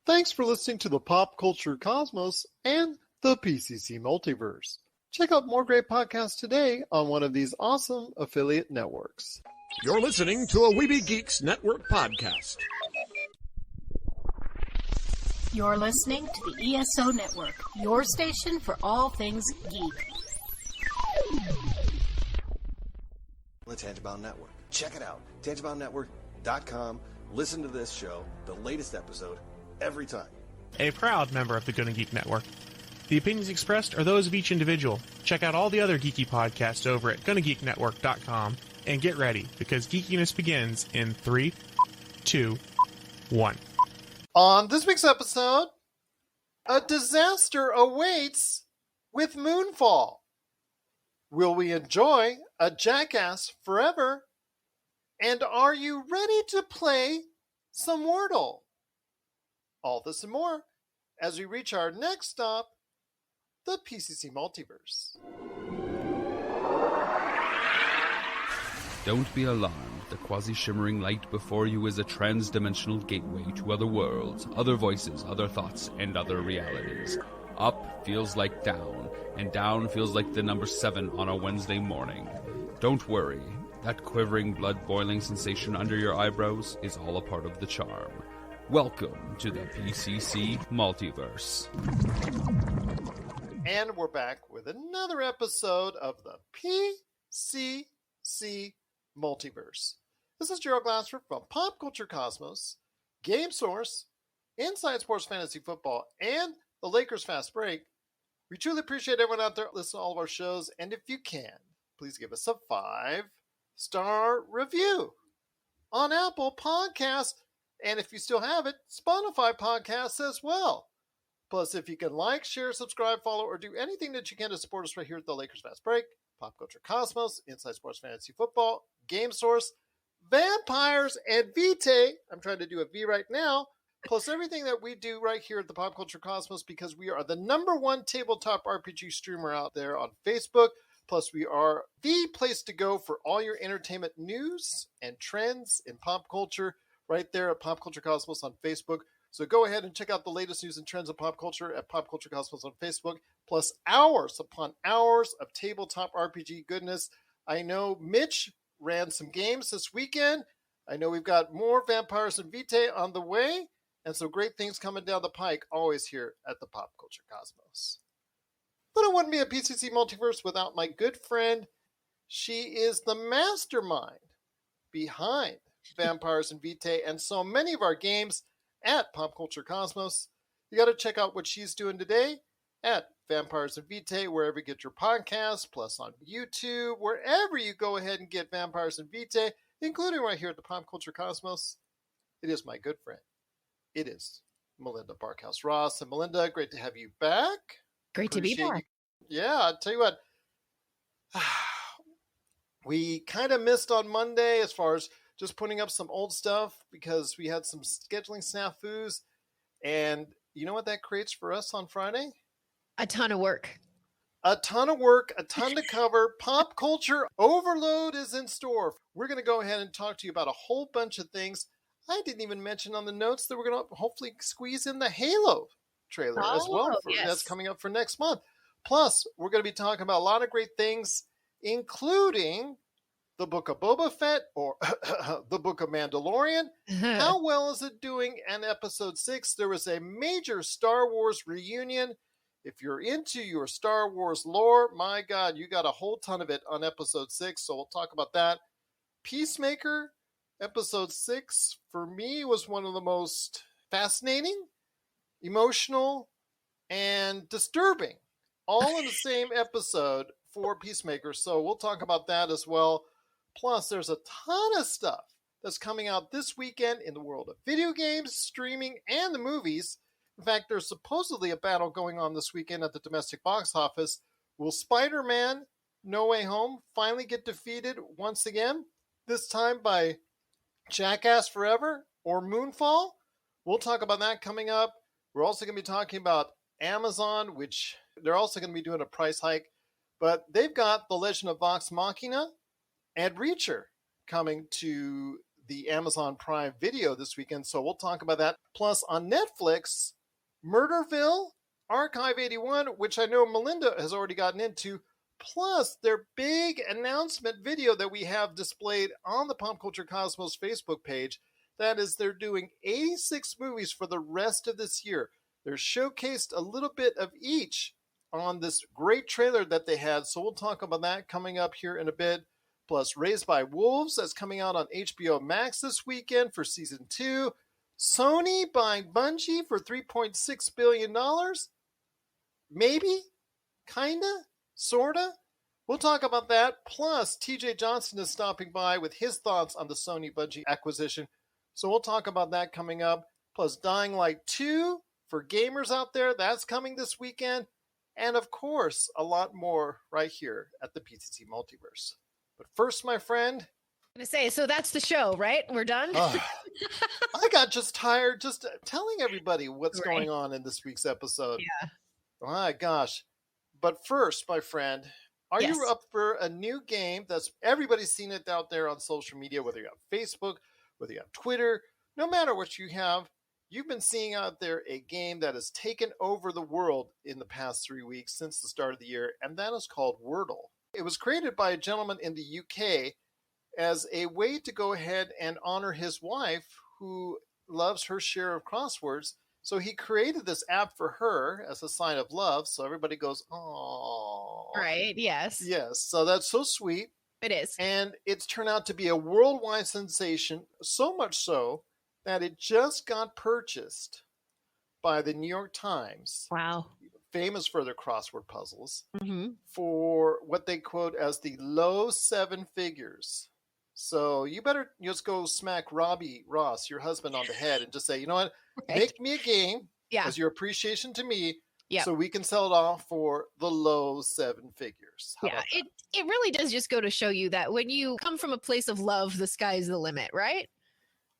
Thanks for listening to the Pop Culture Cosmos and the PCC Multiverse. Check out more great podcasts today on one of these awesome affiliate networks. You're listening to a Weeby Geeks Network podcast. You're listening to the ESO Network, your station for all things geek. The Tangibound Network. Check it out. TangiboundNetwork.com. Listen to this show, the latest episode, every time. A proud member of the Gonna Geek Network. The opinions expressed are those of each individual. Check out all the other geeky podcasts over at GonnaGeekNetwork.com and get ready, because geekiness begins in 3, 2, 1. On this week's episode, a disaster awaits with Moonfall. Will we enjoy a Jackass forever? And are you ready to play some Wordle? All this and more as we reach our next stop, the PCC Multiverse. Don't be alarmed. The quasi-shimmering light before you is a trans-dimensional gateway to other worlds, other voices, other thoughts, and other realities. Up feels like down, and down feels like the number 7 on a Wednesday morning. Don't worry. That quivering, blood-boiling sensation under your eyebrows is all a part of the charm. Welcome to the PCC Multiverse. And we're back with another episode of the PCC Multiverse. This is Gerald Glassford from Pop Culture Cosmos, Game Source, Inside Sports Fantasy Football, and the Lakers Fast Break. We truly appreciate everyone out there listening to all of our shows, and if you can, please give us a 5-star review on Apple Podcasts, and if you still have it, Spotify Podcasts as well. Plus, if you can like, share, subscribe, follow, or do anything that you can to support us right here at the Lakers Fast Break, Pop Culture Cosmos, Inside Sports Fantasy Football, Game Source, Vampires, and Vitae. I'm trying to do a V right now. Plus everything that we do right here at the Pop Culture Cosmos, because we are the #1 tabletop RPG streamer out there on Facebook. Plus we are the place to go for all your entertainment news and trends in pop culture right there at Pop Culture Cosmos on Facebook. So go ahead and check out the latest news and trends of pop culture at Pop Culture Cosmos on Facebook. Plus hours upon hours of tabletop RPG goodness. I know Mitch ran some games this weekend. I know we've got more Vampires and Vitae on the way. And so great things coming down the pike, always here at the Pop Culture Cosmos. But it wouldn't be a PCC Multiverse without my good friend. She is the mastermind behind Vampires and Vitae and so many of our games at Pop Culture Cosmos. You got to check out what she's doing today at Vampires and Vitae, wherever you get your podcasts, plus on YouTube, wherever you go ahead and get Vampires and Vitae, including right here at the Pop Culture Cosmos. It is my good friend. It is Melinda Barkhouse Ross. And Melinda, great to have you back. Great to be back. Yeah, I'll tell you what. We kind of missed on Monday as far as just putting up some old stuff because we had some scheduling snafus. And you know what that creates for us on Friday? A ton of work. A ton of work, a ton to cover. Pop culture overload is in store. We're going to go ahead and talk to you about a whole bunch of things. I didn't even mention on the notes that we're going to hopefully squeeze in the Halo trailer as well. Yes. That's coming up for next month. Plus, we're going to be talking about a lot of great things, including the Book of Boba Fett or the Book of Mandalorian. How well is it doing in Episode 6? There was a major Star Wars reunion. If you're into your Star Wars lore, my God, you got a whole ton of it on Episode 6, so we'll talk about that. Peacemaker, Episode 6, for me, was one of the most fascinating, emotional, and disturbing, all in the same episode for Peacemaker. So we'll talk about that as well. Plus, there's a ton of stuff that's coming out this weekend in the world of video games, streaming, and the movies. In fact, there's supposedly a battle going on this weekend at the domestic box office. Will Spider-Man No Way Home finally get defeated once again? This time by Jackass Forever or Moonfall? We'll talk about that coming up. We're also going to be talking about Amazon, which they're also going to be doing a price hike. But they've got The Legend of Vox Machina and Reacher coming to the Amazon Prime Video this weekend, so we'll talk about that. Plus, on Netflix, Murderville, Archive 81, which I know Melinda has already gotten into, plus their big announcement video that we have displayed on the Pop Culture Cosmos Facebook page. That is, they're doing 86 movies for the rest of this year. They're showcased a little bit of each on this great trailer that they had, so we'll talk about that coming up here in a bit. Plus, Raised by Wolves, that's coming out on HBO Max this weekend for season 2. Sony buying Bungie for $3.6 billion. Maybe? Kinda? Sorta? We'll talk about that. Plus, TJ Johnson is stopping by with his thoughts on the Sony Bungie acquisition. So we'll talk about that coming up. Plus, Dying Light 2 for gamers out there. That's coming this weekend. And of course, a lot more right here at the PCC Multiverse. But first, my friend, I'm going to say, so that's the show, right? We're done? I got just tired just telling everybody what's Right. going on in this week's episode. Yeah. My gosh. But first, my friend, are Yes. you up for a new game that's everybody's seen it out there on social media, whether you have Facebook, whether you have Twitter, no matter what you have, you've been seeing out there a game that has taken over the world in the past 3 weeks since the start of the year, and that is called Wordle. It was created by a gentleman in the UK as a way to go ahead and honor his wife, who loves her share of crosswords. So he created this app for her as a sign of love. So everybody goes, "Oh, Right. Yes. yes." So that's so sweet. It is. And it's turned out to be a worldwide sensation, so much so that it just got purchased by the New York Times, Wow. famous for their crossword puzzles, Mm-hmm. for what they quote as the low seven figures. So you better just go smack Robbie Ross, your husband, on the head and just say, you know what, Right. make me a game Yeah. as your appreciation to me, Yeah. so we can sell it off for the low seven figures. How Yeah. about that? It really does just go to show you that when you come from a place of love, the sky's the limit, right?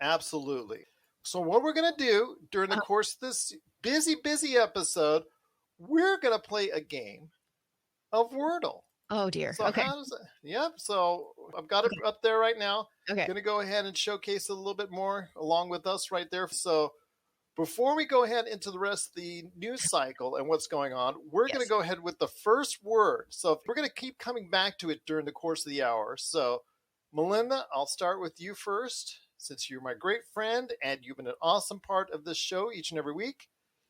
Absolutely. So what we're going to do during the course of this busy episode, we're going to play a game of Wordle. Oh dear. So Okay. how does it? Yep. So I've got it up there right now. Okay. Going to go ahead and showcase it a little bit more along with us right there. So before we go ahead into the rest of the news cycle and what's going on, we're going Yes. to go ahead with the first word. So we're going to keep coming back to it during the course of the hour. So Melinda, I'll start with you first. Since you're my great friend and you've been an awesome part of this show each and every week,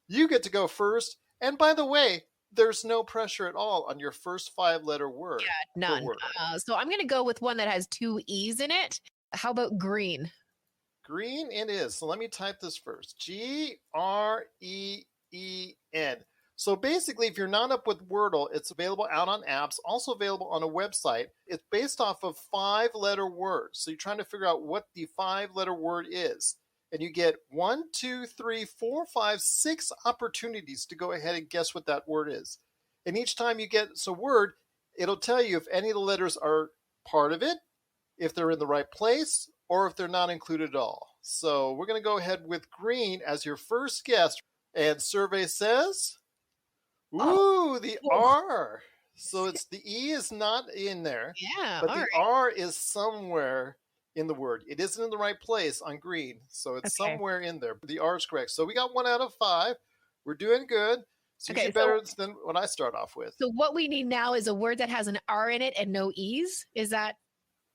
you get to go first. And by the way, there's no pressure at all on your first 5-letter word. Yeah, none. Wordle. So I'm going to go with one that has 2 E's in it. How about green? Green it is. So let me type this first. Green. So basically, if you're not up with Wordle, it's available out on apps, also available on a website. It's based off of 5-letter words. So you're trying to figure out what the 5-letter word is. And you get 1, 2, 3, 4, 5, 6 opportunities to go ahead and guess what that word is. And each time you get a word, it'll tell you if any of the letters are part of it, if they're in the right place, or if they're not included at all. So we're going to go ahead with green as your first guess. And survey says, ooh, the R. So it's the E is not in there, Yeah. but all the right. R is somewhere in the word. It isn't in the right place on green, so it's Okay. somewhere in there. The R is correct. So we got 1 out of 5. We're doing good. So Okay, you better than what I start off with. So what we need now is a word that has an R in it and no E's. Is that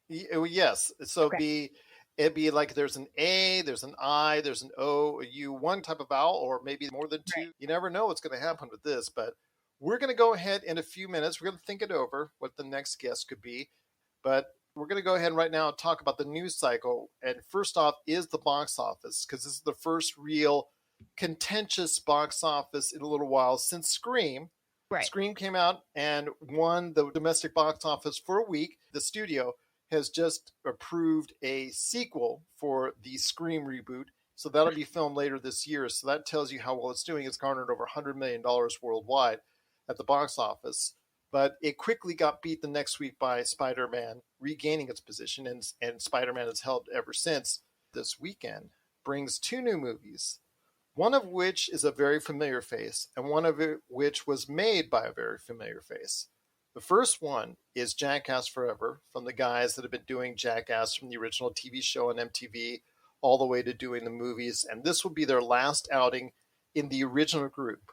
Yes. So Okay. it'd be like there's an A, there's an I, there's an O, a U, one type of vowel, or maybe more than 2. Right. You never know what's going to happen with this, but we're going to go ahead in a few minutes. We're going to think it over, what the next guess could be. But we're going to go ahead right now and talk about the news cycle. And first off is the box office, because this is the first real contentious box office in a little while since Scream. right? Scream came out and won the domestic box office for a week. The studio has just approved a sequel for the Scream reboot. So that'll be filmed later this year. So that tells you how well it's doing. It's garnered over $100 million worldwide at the box office. But it quickly got beat the next week by Spider-Man, regaining its position. And Spider-Man has held ever since. This weekend brings 2 new movies, one of which is a very familiar face, and one of which was made by a very familiar face. The first one is Jackass Forever, from the guys that have been doing Jackass from the original TV show on MTV all the way to doing the movies. And this will be their last outing in the original group.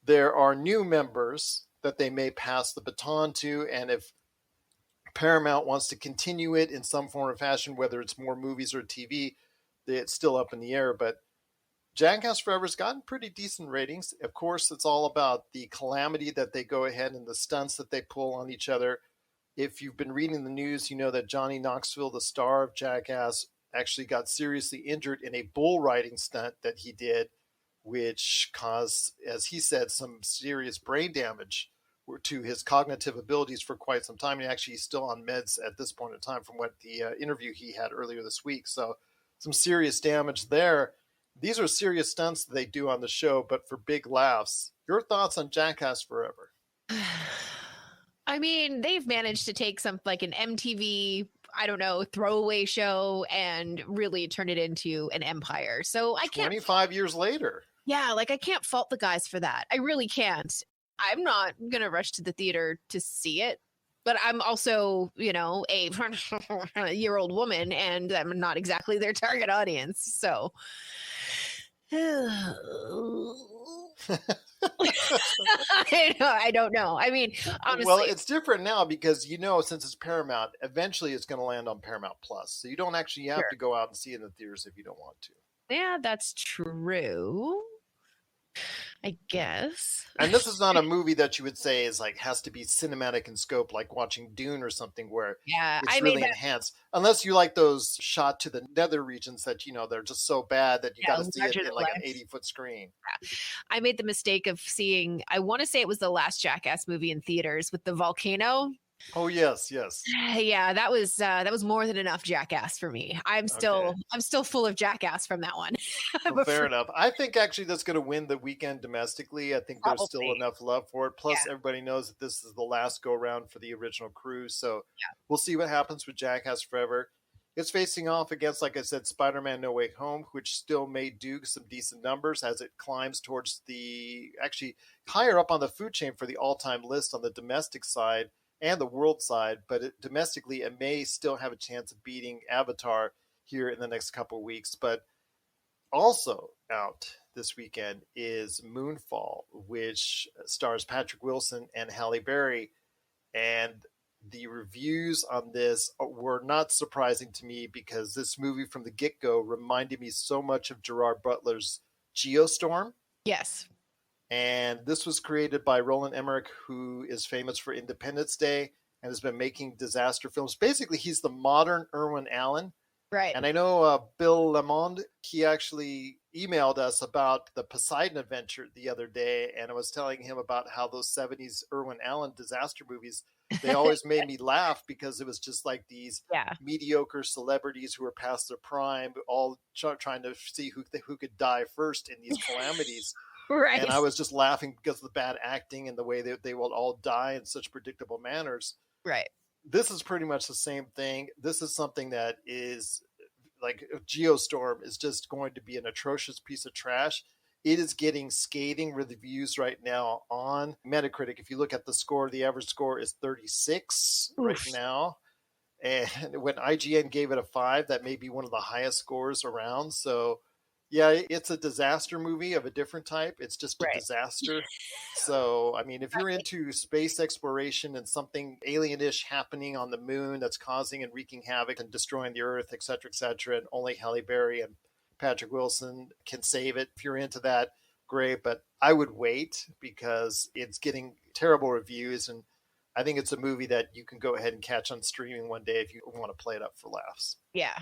There are new members that they may pass the baton to, and if Paramount wants to continue it in some form or fashion, whether it's more movies or TV, it's still up in the air. But Jackass Forever's gotten pretty decent ratings. Of course, it's all about the calamity that they go ahead and the stunts that they pull on each other. If you've been reading the news, you know that Johnny Knoxville, the star of Jackass, actually got seriously injured in a bull riding stunt that he did, which caused, as he said, some serious brain damage to his cognitive abilities for quite some time. And actually, he's still on meds at this point in time from what the interview he had earlier this week. So some serious damage there. These are serious stunts that they do on the show, but for big laughs. Your thoughts on Jackass Forever? I mean, they've managed to take something like an MTV, I don't know, throwaway show and really turn it into an empire. So I can't. 25 years later. Yeah, like I can't fault the guys for that. I really can't. I'm not going to rush to the theater to see it. But I'm also, you know, a year-old woman, and I'm not exactly their target audience. So, I don't know. I mean, honestly, well, it's different now because, you know, since it's Paramount, eventually it's going to land on Paramount Plus. So you don't actually have to go out and see it in the theaters if you don't want to. Yeah, that's true. I guess. And this is not a movie that you would say is like has to be cinematic in scope, like watching Dune or something where it's really enhanced. Unless you like those shot to the nether regions that, you know, they're just so bad that you got to see it in like an 80-foot screen. Yeah. I made the mistake of seeing, I want to say it was the last Jackass movie in theaters with the volcano. Oh yes. Yeah, that was more than enough Jackass for me. I'm still full of Jackass from that one. Well, fair enough. I think actually that's going to win the weekend domestically. I think there's still enough love for it. Plus, everybody knows that this is the last go round for the original crew. So we'll see what happens with Jackass Forever. It's facing off against, like I said, Spider-Man No Way Home, which still may do some decent numbers as it climbs towards the actually higher up on the food chain for the all-time list on the domestic side and the world side, but domestically, it may still have a chance of beating Avatar here in the next couple of weeks. But also out this weekend is Moonfall, which stars Patrick Wilson and Halle Berry. And the reviews on this were not surprising to me because this movie from the get-go reminded me so much of Gerard Butler's Geostorm. Yes. And this was created by Roland Emmerich, who is famous for Independence Day and has been making disaster films. Basically, he's the modern Irwin Allen. Right. And I know Bill Lamond, he actually emailed us about the Poseidon Adventure the other day, and I was telling him about how those 70s Irwin Allen disaster movies, they always made me laugh because it was just like these mediocre celebrities who were past their prime, all trying to see who could die first in these calamities. Right. And I was just laughing because of the bad acting and the way they will all die in such predictable manners. Right. This is pretty much the same thing. This is something that is like Geostorm is just going to be an atrocious piece of trash. It is getting scathing reviews right now on Metacritic. If you look at the score, the average score is 36 right now. And when IGN gave it a 5, that may be one of the highest scores around. So yeah, it's a disaster movie of a different type. It's just a disaster. So, I mean, if you're into space exploration and something alien-ish happening on the moon that's causing and wreaking havoc and destroying the Earth, et cetera, and only Halle Berry and Patrick Wilson can save it. If you're into that, great. But I would wait because it's getting terrible reviews. And I think it's a movie that you can go ahead and catch on streaming one day if you want to play it up for laughs. Yeah.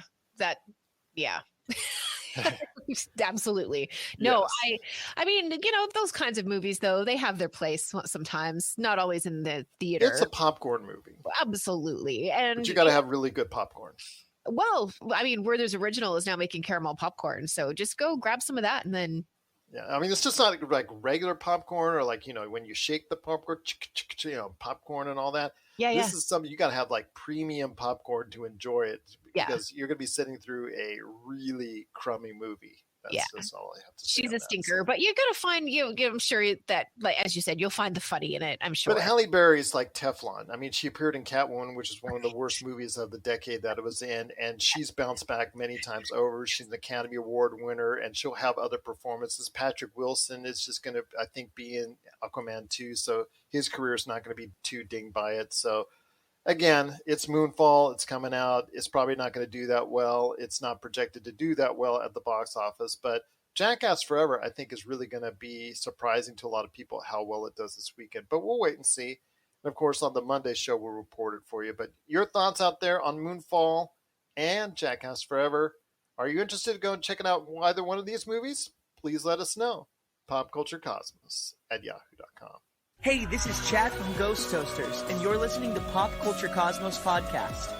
Absolutely. No, yes. I mean, you know, those kinds of movies, though, they have their place sometimes, not always in the theater. It's a popcorn movie. Absolutely. But you got to have really good popcorn. Well, I mean, Werther's Original is now making caramel popcorn. So just go grab some of that and then. Yeah, I mean, it's just not like regular popcorn or like, you know, when you shake the popcorn, you know, popcorn and all that. Yeah, This is something you got to have like premium popcorn to enjoy it because you're going to be sitting through a really crummy movie. That's all I have to say. She's on a that. stinker, but you gotta find I'm sure that, like as you said, you'll find the funny in it. I'm sure. But Halle Berry's like Teflon. I mean, she appeared in Catwoman, which is one of the worst movies of the decade that it was in, and she's bounced back many times over. She's an Academy Award winner, and she'll have other performances. Patrick Wilson is just going to, I think, be in Aquaman 2, so his career is not going to be too dinged by it. So, again, it's Moonfall. It's coming out. It's probably not going to do that well. It's not projected to do that well at the box office, but Jackass Forever, I think, is really going to be surprising to a lot of people how well it does this weekend. But we'll wait and see. And, of course, on the Monday show, we'll report it for you. But your thoughts out there on Moonfall and Jackass Forever. Are you interested in going checking out either one of these movies? Please let us know. PopCultureCosmos@yahoo.com. Hey, this is Chad from Ghost Toasters, and you're listening to Pop Culture Cosmos Podcast.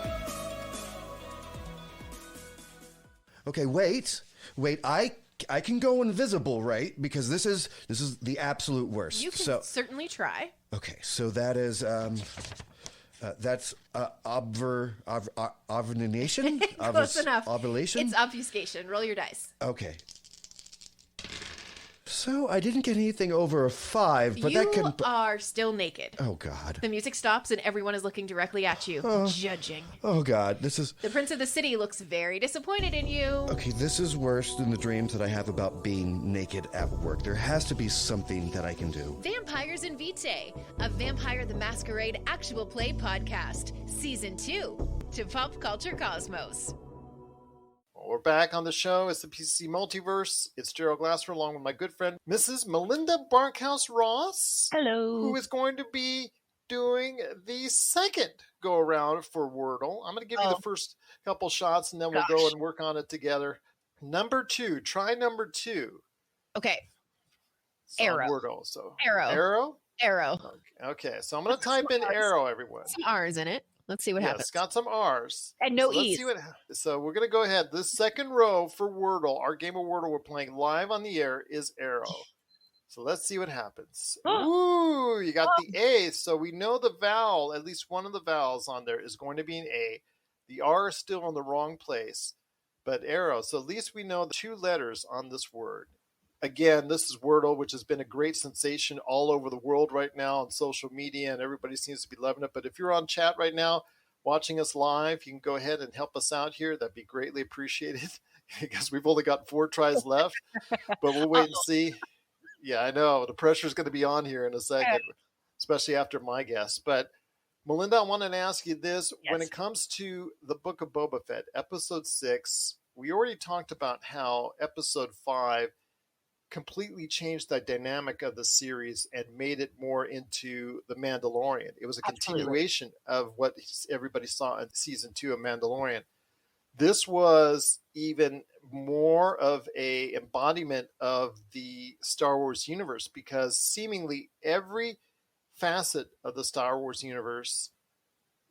Okay, wait, I can go invisible, right? Because this is the absolute worst. You can certainly try. Okay, so that is that's obfuscation. Close enough. Ovulation. It's obfuscation. Roll your dice. Okay. So I didn't get anything over a 5, but that can. You are still naked. Oh God. The music stops and everyone is looking directly at you, judging. Oh God, this is. The Prince of the City looks very disappointed in you. Okay, this is worse than the dreams that I have about being naked at work. There has to be something that I can do. Vampires in Vitae, a Vampire the Masquerade actual play podcast, Season 2, to Pop Culture Cosmos. We're back on the show. It's the PCC Multiverse. It's Gerald Glasser along with my good friend, Mrs. Melinda Barkhouse Ross. Hello. Who is going to be doing the second go around for Wordle. I'm going to give you the first couple shots and then we'll go and work on it together. Number 2. Try number 2. Okay. Arrow. Wordle, so. Arrow. Okay, so I'm going to type in arrow, everyone. Some R's in it. Let's see what happens. It's got some R's. And no so E's. So we're going to go ahead. This second row for Wordle, our game of Wordle we're playing live on the air, is arrow. So let's see what happens. Ooh, you got the A. So we know the vowel, at least one of the vowels on there is going to be an A. The R is still in the wrong place, but arrow. So at least we know the 2 letters on this word. Again, this is Wordle, which has been a great sensation all over the world right now on social media, and everybody seems to be loving it. But if you're on chat right now, watching us live, you can go ahead and help us out here. That'd be greatly appreciated because we've only got 4 tries left, but we'll wait and see. Yeah, I know. The pressure is going to be on here in a second, especially after my guess. But Melinda, I wanted to ask you this. Yes. When it comes to the Book of Boba Fett, Episode 6, we already talked about how Episode 5 completely changed the dynamic of the series and made it more into The Mandalorian. It was a continuation of what everybody saw in Season 2 of Mandalorian. This was even more of a embodiment of the Star Wars universe because seemingly every facet of the Star Wars universe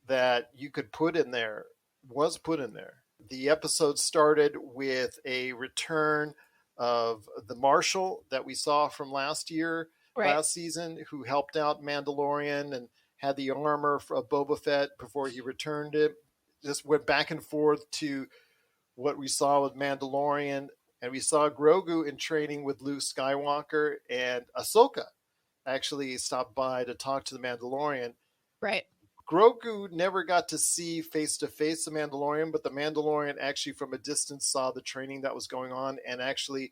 that you could put in there was put in there. The episode started with a return of the Marshal that we saw from last season, who helped out Mandalorian and had the armor of Boba Fett before he returned it. Just went back and forth to what we saw with Mandalorian, and we saw Grogu in training with Luke Skywalker, and Ahsoka actually stopped by to talk to the Mandalorian. Right. Grogu never got to see face-to-face the Mandalorian, but the Mandalorian actually from a distance saw the training that was going on and actually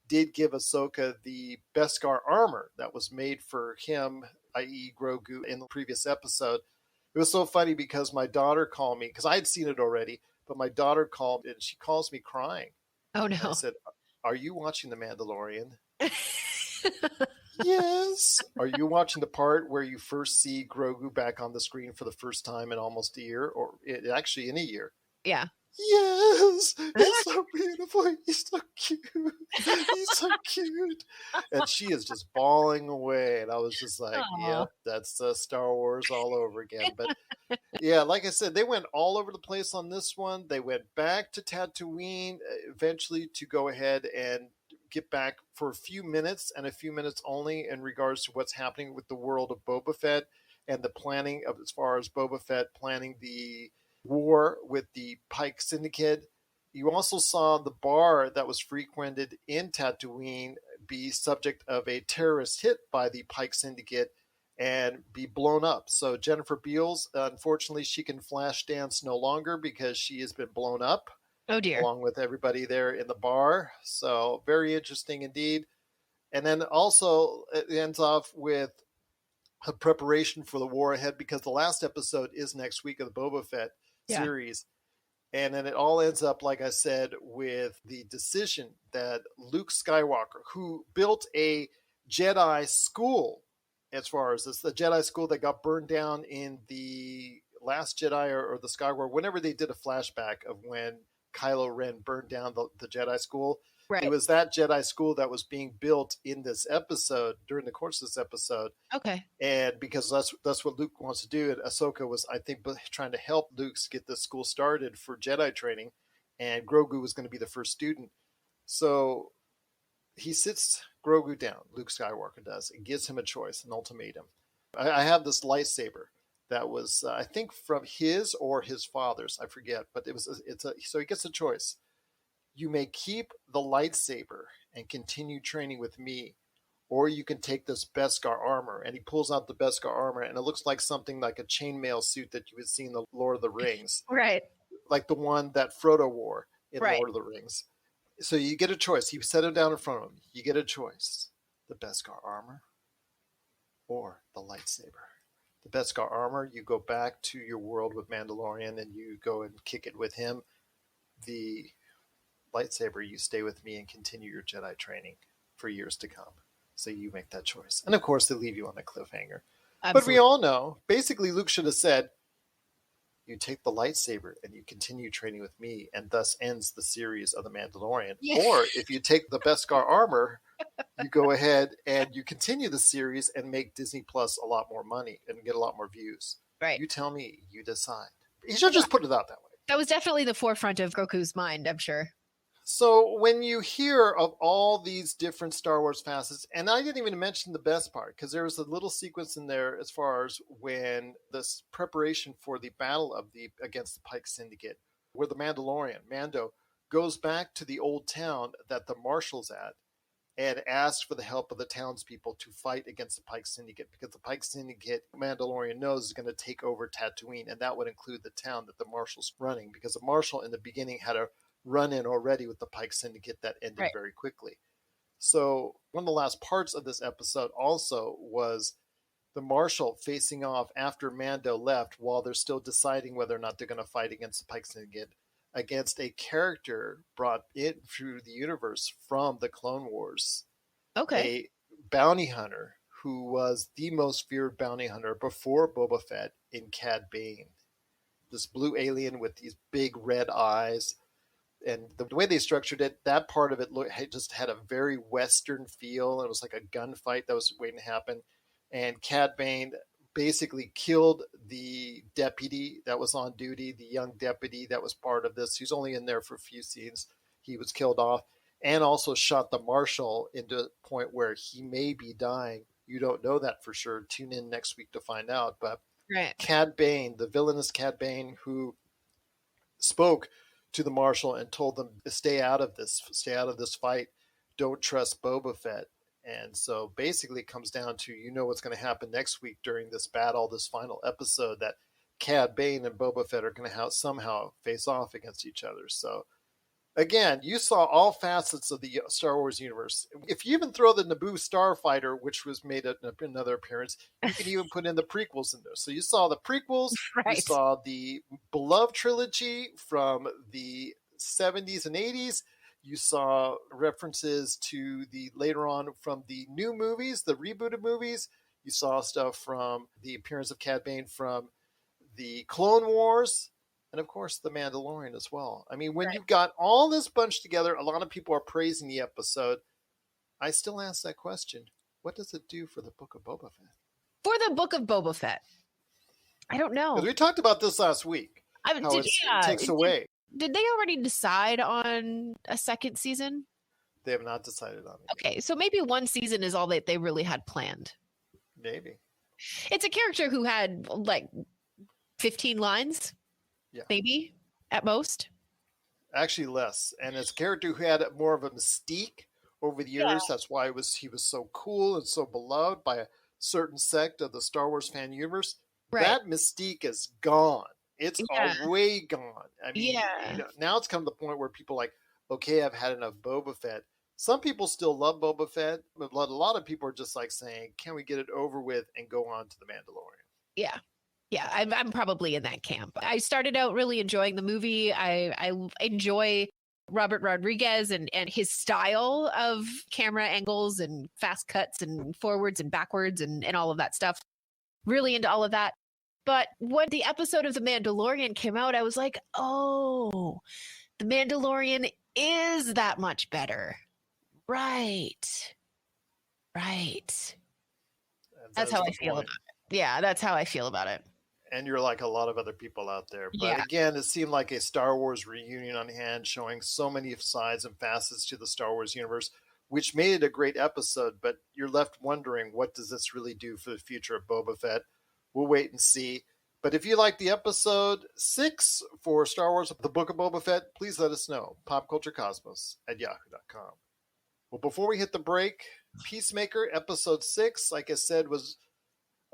did give Ahsoka the Beskar armor that was made for him, i.e. Grogu, in the previous episode. It was so funny because my daughter called me, because I had seen it already, but my daughter called and she calls me crying. Oh, no. And I said, "Are you watching The Mandalorian?" Yes. Are you watching the part where you first see Grogu back on the screen for the first time in almost a year, or actually in a year? Yeah. Yes. He's so beautiful. He's so cute. He's so cute. And she is just bawling away. And I was just like, yep, that's Star Wars all over again. But yeah, like I said, they went all over the place on this one. They went back to Tatooine eventually to go ahead and get back for a few minutes and a few minutes only in regards to what's happening with the world of Boba Fett and the planning of, as far as Boba Fett planning the war with the Pike Syndicate. You also saw the bar that was frequented in Tatooine be subject of a terrorist hit by the Pike Syndicate and be blown up. So Jennifer Beals, unfortunately, she can flash dance no longer because she has been blown up. Oh, dear. Along with everybody there in the bar. So very interesting indeed. And then also it ends off with a preparation for the war ahead, because the last episode is next week of the Boba Fett series. And then it all ends up, like I said, with the decision that Luke Skywalker, who built a Jedi school, as far as this, the Jedi school that got burned down in the Last Jedi or the Skywalker, whenever they did a flashback of when Kylo Ren burned down the Jedi school. Right. It was that Jedi school that was being built in this episode, during the course of this episode. Okay. And because that's what Luke wants to do, and Ahsoka was, I think, trying to help Luke get this school started for Jedi training, and Grogu was going to be the first student. So he sits Grogu down, Luke Skywalker does, and gives him a choice, an ultimatum. I have this lightsaber that was, I think, from his or his father's, I forget, but so he gets a choice. You may keep the lightsaber and continue training with me, or you can take this Beskar armor. And he pulls out the Beskar armor, and it looks like something like a chainmail suit that you would see in the Lord of the Rings. Right. Like the one that Frodo wore in Right. Lord of the Rings. So you get a choice. He set him down in front of him. You get a choice. The Beskar armor or the lightsaber. The Beskar armor, you go back to your world with Mandalorian and you go and kick it with him. The lightsaber, you stay with me and continue your Jedi training for years to come. So you make that choice. And of course, they leave you on a cliffhanger. Absolutely. But we all know, basically, Luke should have said, you take the lightsaber and you continue training with me, and thus ends the series of The Mandalorian. Yeah. Or if you take the Beskar armor, you go ahead and you continue the series and make Disney Plus a lot more money and get a lot more views. Right. You tell me, you decide. You should just put it out that way. That was definitely the forefront of Goku's mind, I'm sure. So when you hear of all these different Star Wars facets, and I didn't even mention the best part, because there was a little sequence in there as far as when this preparation for the battle against the Pike Syndicate, where the Mandalorian, Mando, goes back to the old town that the Marshal's at and asks for the help of the townspeople to fight against the Pike Syndicate, because the Pike Syndicate, Mandalorian knows, is going to take over Tatooine, and that would include the town that the Marshal's running, because the Marshal in the beginning had a run-in already with the Pike Syndicate that ended very quickly. So one of the last parts of this episode also was the Marshal facing off after Mando left, while they're still deciding whether or not they're going to fight against the Pike Syndicate, against a character brought in through the universe from the Clone Wars. Okay. A bounty hunter who was the most feared bounty hunter before Boba Fett in Cad Bane. This blue alien with these big red eyes. And the way they structured it, that part of it just had a very Western feel. It was like a gunfight that was waiting to happen. And Cad Bane basically killed the deputy that was on duty, the young deputy that was part of this. He's only in there for a few scenes. He was killed off. And also shot the Marshal into a point where he may be dying. You don't know that for sure. Tune in next week to find out. But Cad Bane, the villainous Cad Bane, who spoke to the Marshal and told them to stay out of this fight. Don't trust Boba Fett. And so basically it comes down to, what's going to happen next week during this battle, this final episode, that Cad Bane and Boba Fett are going to somehow face off against each other. So again, you saw all facets of the Star Wars universe. If you even throw the Naboo Starfighter, which was made another appearance, you can even put in the prequels in there. So you saw the prequels, you saw the beloved trilogy from the 70s and 80s. You saw references to the later on from the new movies, the rebooted movies. You saw stuff from the appearance of Cad Bane from the Clone Wars. And of course, The Mandalorian as well. I mean, when you've got all this bunch together, a lot of people are praising the episode. I still ask that question. What does it do for the Book of Boba Fett? For the Book of Boba Fett? I don't know. Because we talked about this last week. It takes away. Did they already decide on a second season? They have not decided on it. Okay, so maybe one season is all that they really had planned. Maybe. It's a character who had like 15 lines. Yeah. Maybe at most. Actually less. And as a character who had more of a mystique over the years, Yeah. that's why he was so cool and so beloved by a certain sect of the Star Wars fan universe. Right. That mystique is gone. It's Yeah. way gone. I mean, Yeah. now it's come to the point where people are like, okay, I've had enough Boba Fett. Some people still love Boba Fett, but a lot of people are just like saying, can we get it over with and go on to The Mandalorian? Yeah. Yeah, I'm probably in that camp. I started out really enjoying the movie. I enjoy Robert Rodriguez and his style of camera angles and fast cuts and forwards and backwards and all of that stuff. Really into all of that. But when the episode of The Mandalorian came out, I was like, oh, The Mandalorian is that much better. Right. Right. That's how I feel about it. Yeah, that's how I feel about it. And you're like a lot of other people out there. But Yeah. again, it seemed like a Star Wars reunion on hand, showing so many sides and facets to the Star Wars universe, which made it a great episode. But you're left wondering, what does this really do for the future of Boba Fett? We'll wait and see. But if you like the episode 6 for Star Wars, The Book of Boba Fett, please let us know. popculturecosmos@yahoo.com. Well, before we hit the break, Peacemaker episode 6, like I said, was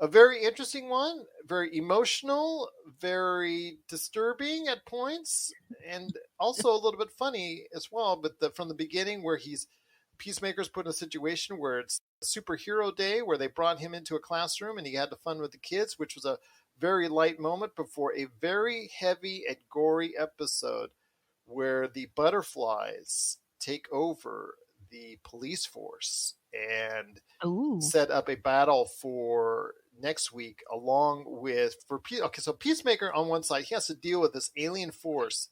a very interesting one, very emotional, very disturbing at points, and also a little bit funny as well. But from the beginning, where Peacemaker's put in a situation where it's superhero day, where they brought him into a classroom and he had the fun with the kids, which was a very light moment before a very heavy and gory episode where the butterflies take over the police force and set up a battle for next week, along with so Peacemaker on one side, he has to deal with this alien force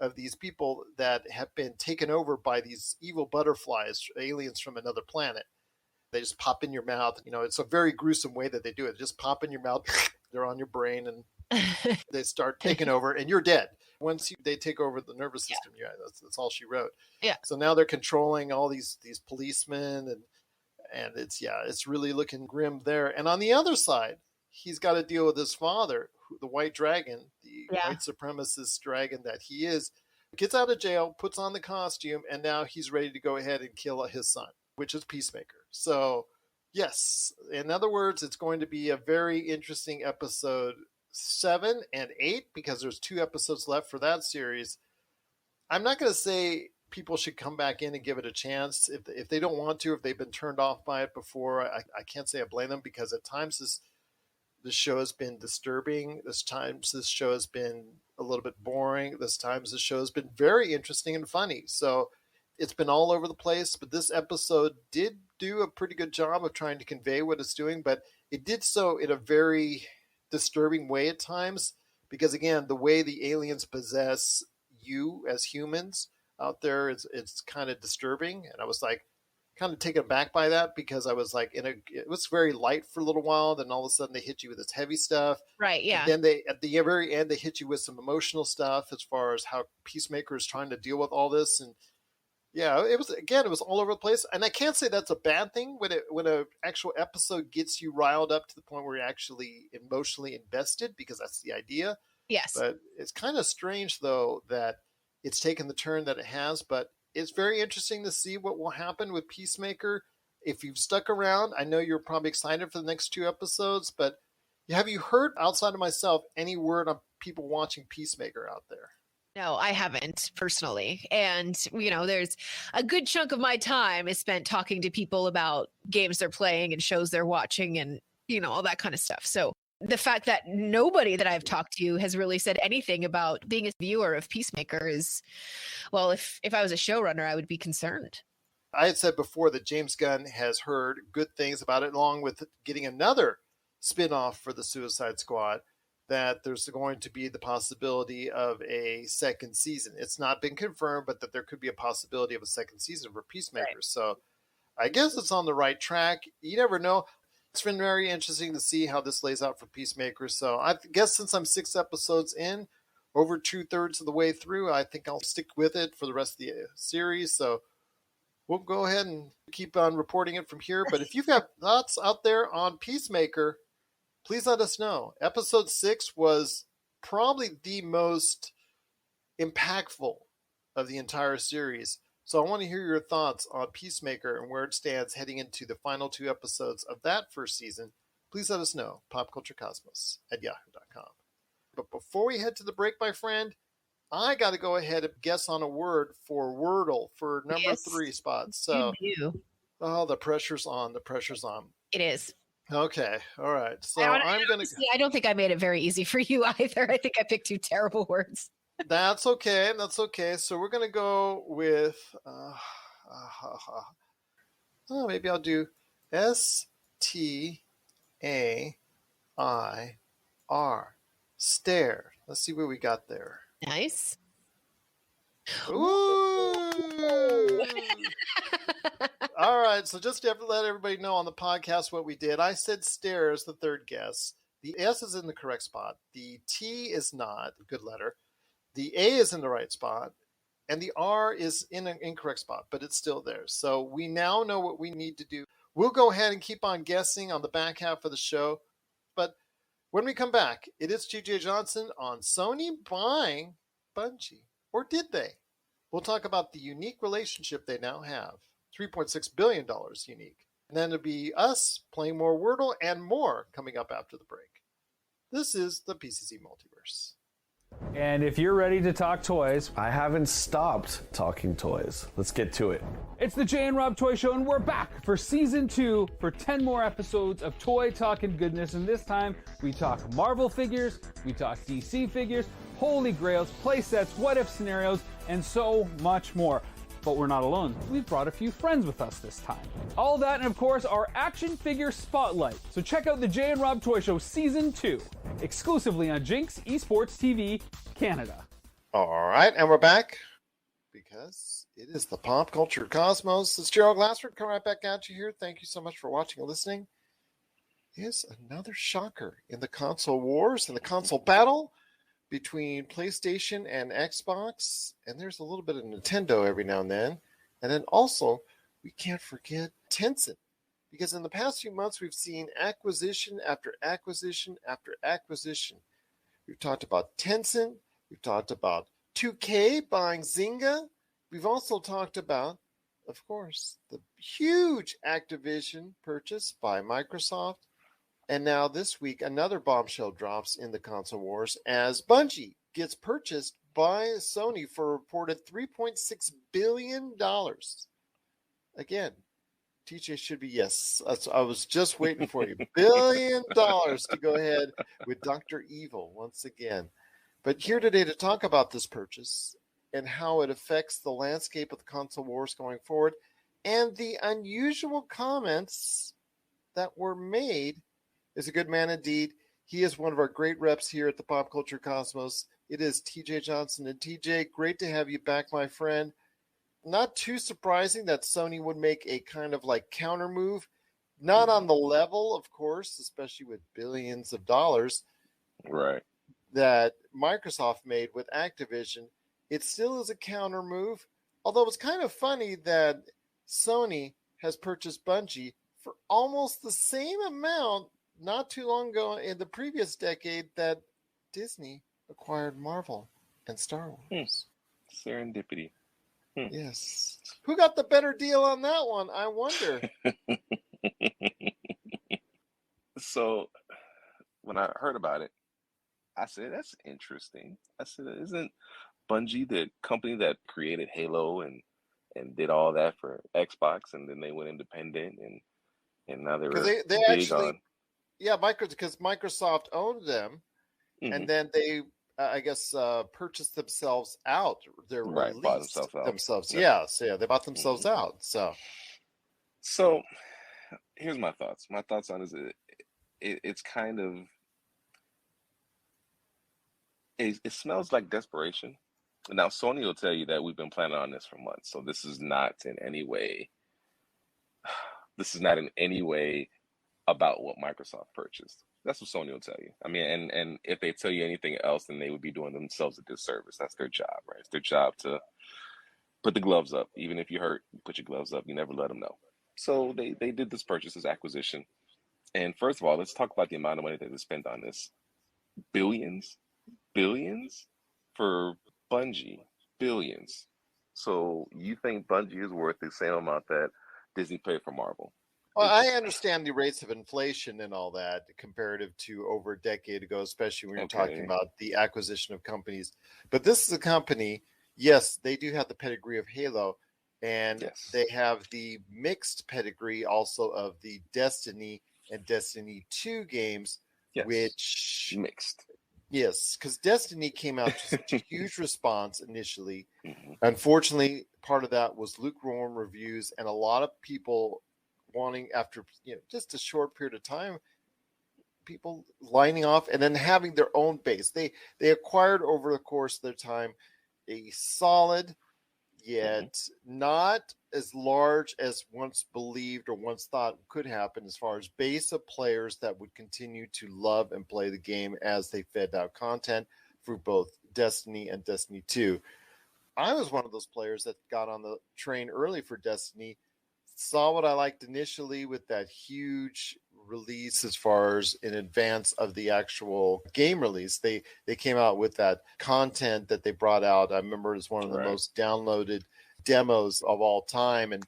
of these people that have been taken over by these evil butterflies, aliens from another planet. They just pop in your mouth. It's a very gruesome way that they do it. They just pop in your mouth, they're on your brain, and they start taking over, and you're dead. Once they take over the nervous system, that's all she wrote. Yeah. So now they're controlling all these policemen, and it's really looking grim there. And on the other side, he's got to deal with his father, the White Dragon, the white supremacist dragon that he is, gets out of jail, puts on the costume, and now he's ready to go ahead and kill his son, which is Peacemaker. So, yes, in other words, it's going to be a very interesting episode 7 and 8, because there's 2 episodes left for that series. I'm not going to say people should come back in and give it a chance if they don't want to, if they've been turned off by it before. I can't say I blame them, because at times this show has been disturbing. This times this show has been a little bit boring. This times this show has been very interesting and funny. So it's been all over the place, but this episode did do a pretty good job of trying to convey what it's doing, but it did so in a very disturbing way at times, because again, the way the aliens possess you as humans out there, it's kind of disturbing. And I was like kind of taken aback by that, because I was like it was very light for a little while, then all of a sudden they hit you with this heavy stuff. Right, yeah. And then at the very end, they hit you with some emotional stuff as far as how Peacemaker is trying to deal with all this. And yeah, it was all over the place. And I can't say that's a bad thing when an actual episode gets you riled up to the point where you're actually emotionally invested, because that's the idea. Yes. But it's kind of strange, though, that it's taken the turn that it has. But it's very interesting to see what will happen with Peacemaker. If you've stuck around, I know you're probably excited for the next 2 episodes, but have you heard, outside of myself, any word on people watching Peacemaker out there? No, I haven't personally. And, there's a good chunk of my time is spent talking to people about games they're playing and shows they're watching and, all that kind of stuff. So the fact that nobody that I've talked to has really said anything about being a viewer of Peacemaker is, well, if I was a showrunner, I would be concerned. I had said before that James Gunn has heard good things about it, along with getting another spin-off for the Suicide Squad, that there's going to be the possibility of a second season. It's not been confirmed, but that there could be a possibility of a second season for Peacemaker. Right. So I guess it's on the right track. You never know. It's been very interesting to see how this lays out for Peacemaker. So I guess since I'm 6 episodes in, over 2/3 of the way through, I think I'll stick with it for the rest of the series. So we'll go ahead and keep on reporting it from here. But if you've got thoughts out there on Peacemaker, please let us know. Episode 6 was probably the most impactful of the entire series. So I want to hear your thoughts on Peacemaker and where it stands heading into the final 2 episodes of that first season. Please let us know, popculturecosmos@yahoo.com. But before we head to the break, my friend, I got to go ahead and guess on a word for Wordle for number 3 spot. So, the pressure's on. The pressure's on. It is. Okay. All right. So I don't think I made it very easy for you either. I think I picked 2 terrible words. That's okay. That's okay. So we're going to go with, maybe I'll do STAIR. Stare. Let's see what we got there. Nice. Ooh. All right. So just to let everybody know on the podcast what we did, I said stare as the third guess. The S is in the correct spot. The T is not. Good letter. The A is in the right spot. And the R is in an incorrect spot, but it's still there. So we now know what we need to do. We'll go ahead and keep on guessing on the back half of the show. But when we come back, it is TJ Johnson on Sony buying Bungie. Or did they? We'll talk about the unique relationship they now have. $3.6 billion unique. And then it'll be us playing more Wordle and more coming up after the break. This is the PCC Multiverse. And if you're ready to talk toys, I haven't stopped talking toys. Let's get to it. It's the Jay and Rob Toy Show, and we're back for season 2 for 10 more episodes of toy talking goodness. And this time we talk Marvel figures, we talk DC figures, holy grails, play sets, what if scenarios, and so much more. But we're not alone. We've brought a few friends with us this time. All that and of course our action figure spotlight. So check out the Jay and Rob Toy Show season 2, exclusively on Jinx Esports TV Canada. All right, and we're back because it is the Pop Culture Cosmos. It's Gerald Glassford coming right back at you here. Thank you so much for watching and listening. Here's another shocker in the console wars, in the console battle between PlayStation and Xbox, and there's a little bit of Nintendo every now and then. And then also, we can't forget Tencent, because in the past few months, we've seen acquisition after acquisition after acquisition. We've talked about Tencent. We've talked about 2K buying Zynga. We've also talked about, of course, the huge Activision purchase by Microsoft. And now this week, another bombshell drops in the console wars as Bungie gets purchased by Sony for a reported $3.6 billion. Again, TJ should be yes. I was just waiting for you. $1 billion to go ahead with Dr. Evil once again. But here today to talk about this purchase and how it affects the landscape of the console wars going forward and the unusual comments that were made is a good man indeed. He is one of our great reps here at the Pop Culture Cosmos. It is TJ Johnson. And TJ, great to have you back, my friend. Not too surprising that Sony would make a kind of like counter move. Not on the level, of course, especially with billions of dollars. Right. That Microsoft made with Activision. It still is a counter move. Although it's kind of funny that Sony has purchased Bungie for almost the same amount not too long ago in the previous decade that Disney acquired Marvel and Star Wars. Serendipity. Yes. Who got the better deal on that one? I wonder. So when I heard about it, I said, that's interesting. I said, isn't Bungie the company that created Halo and did all that for Xbox, and then they went independent and now they they actually on... Yeah, because Microsoft owned them, and then they, I guess, purchased themselves out. They're right, bought themselves out. Yeah, so they bought themselves out. So here's my thoughts. My thoughts on it's kind of it smells like desperation. Now Sony will tell you that we've been planning on this for months, so this is not in any way. This is not in any way about what Microsoft purchased. That's what Sony will tell you. I mean, and if they tell you anything else, then they would be doing themselves a disservice. That's their job, right? It's their job to put the gloves up. Even if you're hurt, you put your gloves up. You never let them know. So they did this purchase, this acquisition. And first of all, let's talk about the amount of money that they spent on this. Billions for Bungie. Billions. So you think Bungie is worth the same amount that Disney paid for Marvel? Well, I understand the rates of inflation and all that comparative to over a decade ago, especially when you're talking about the acquisition of companies. But this is a company, yes, they do have the pedigree of Halo, and they have the mixed pedigree also of the Destiny and Destiny 2 games, which mixed. Yes, because Destiny came out to such a huge response initially. Unfortunately, part of that was lukewarm reviews and a lot of people wanting, after just a short period of time, people lining off and then having their own base. They acquired over the course of their time a solid, yet not as large as once believed or once thought could happen, as far as base of players that would continue to love and play the game as they fed out content for both Destiny and Destiny 2. I was one of those players that got on the train early for Destiny, saw what I liked initially with that huge release as far as in advance of the actual game release. They came out with that content that they brought out. I remember it was one of the most downloaded demos of all time, and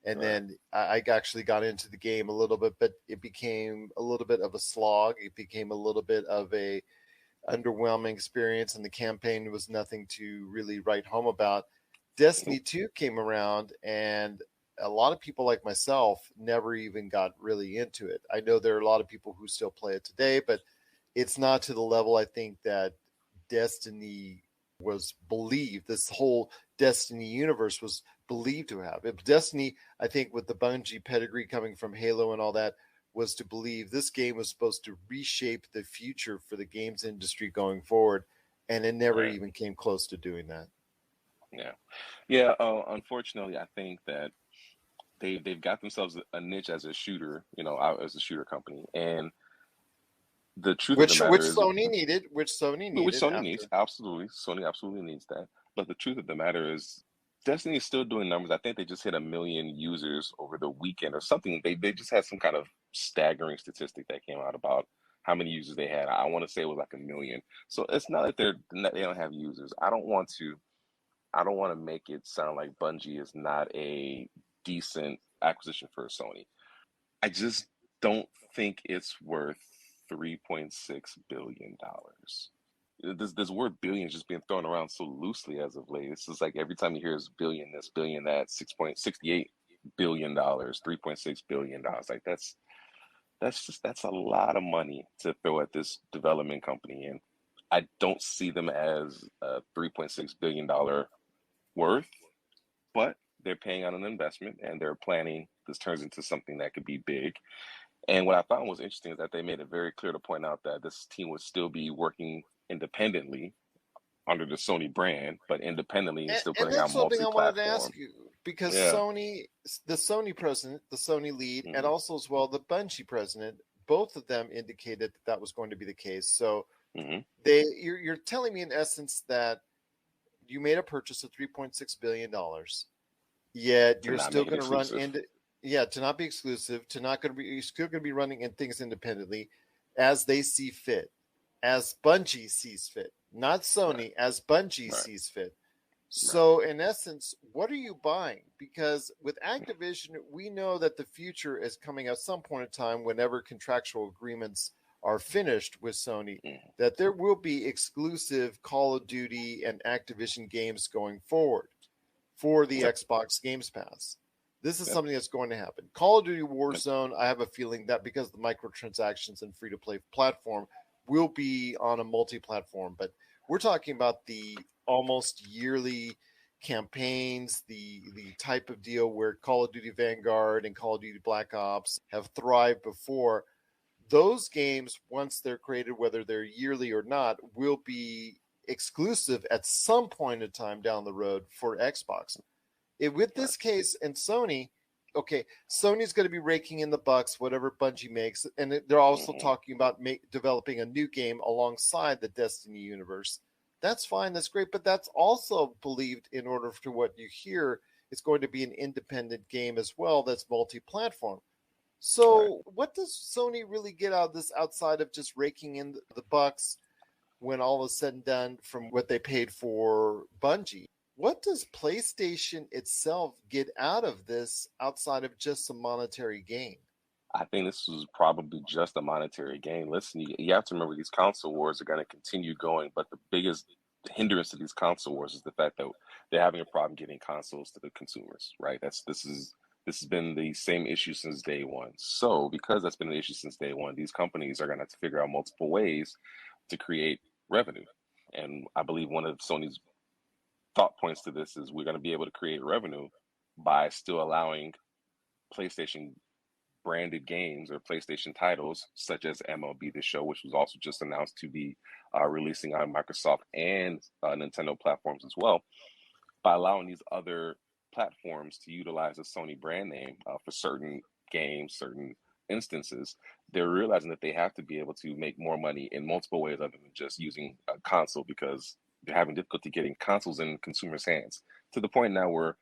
then I actually got into the game a little bit, but it became a little bit of a slog. It became a little bit of a underwhelming experience, and the campaign was nothing to really write home about. Destiny 2 came around, and a lot of people like myself never even got really into it. I know there are a lot of people who still play it today, but it's not to the level I think that Destiny was believed. This whole Destiny universe was believed to have. Destiny, I think, with the Bungie pedigree coming from Halo and all that, was to believe this game was supposed to reshape the future for the games industry going forward, and it never even came close to doing that. Unfortunately, I think that they've got themselves a niche as a shooter, as a shooter company, and the truth of the matter is, Sony needs, absolutely. Sony absolutely needs that. But the truth of the matter is, Destiny is still doing numbers. I think they just hit 1 million users over the weekend or something. They just had some kind of staggering statistic that came out about how many users they had. I want to say it was like 1 million. So it's not that they don't have users. I don't want to make it sound like Bungie is not a decent acquisition for Sony. I just don't think it's worth $3.6 billion. This word billion is just being thrown around so loosely as of late. It's just like every time you hear it's billion this, billion that, $6.68 billion, $3.6 billion. Like that's a lot of money to throw at this development company. And I don't see them as a $3.6 billion worth, but they're paying on an investment and they're planning this turns into something that could be big. And what I found was interesting is that they made it very clear to point out that this team would still be working independently under the Sony brand, but independently and still putting out multi-platform. I wanted to ask you, because Sony, the Sony president, the Sony lead, and also as well the Bungie president, both of them indicated that was going to be the case. So you're telling me in essence that you made a purchase of $3.6 billion, yet you're still going to run into to not be exclusive, you're still going to be running in things independently as they see fit, as Bungie sees fit, not Sony, as Bungie sees fit. So in essence, what are you buying? Because with Activision, we know that the future is coming at some point in time, whenever contractual agreements are finished with Sony, that there will be exclusive Call of Duty and Activision games going forward for the Xbox Games Pass. This is something that's going to happen. Call of Duty Warzone, I have a feeling that because of the microtransactions and free-to-play platform, will be on a multi-platform. But we're talking about the almost yearly campaigns, the type of deal where Call of Duty Vanguard and Call of Duty Black Ops have thrived before. Those games, once they're created, whether they're yearly or not, will be exclusive at some point in time down the road for Xbox. With this case and Sony, Sony's going to be raking in the bucks, whatever Bungie makes, and they're also talking about developing a new game alongside the Destiny universe. That's fine, that's great, but that's also believed in order to what you hear, it's going to be an independent game as well that's multi-platform. So what does Sony really get out of this outside of just raking in the bucks when all is said and done from what they paid for Bungie? what does PlayStation itself get out of this outside of just some monetary gain? I think this was probably just a monetary gain. Listen, you have to remember these console wars are going to continue going, but the biggest hindrance to these console wars is the fact that they're having a problem getting consoles to the consumers, right? This has been the same issue since day one. So because that's been an issue since day one, these companies are going to have to figure out multiple ways to create revenue. And I believe one of Sony's thought points to this is we're going to be able to create revenue by still allowing PlayStation branded games or PlayStation titles such as MLB The Show, which was also just announced to be releasing on Microsoft and Nintendo platforms as well, by allowing these other platforms to utilize the Sony brand name for certain games, certain instances. They're realizing that they have to be able to make more money in multiple ways other than just using a console, because they're having difficulty getting consoles in consumers' hands, to the point now where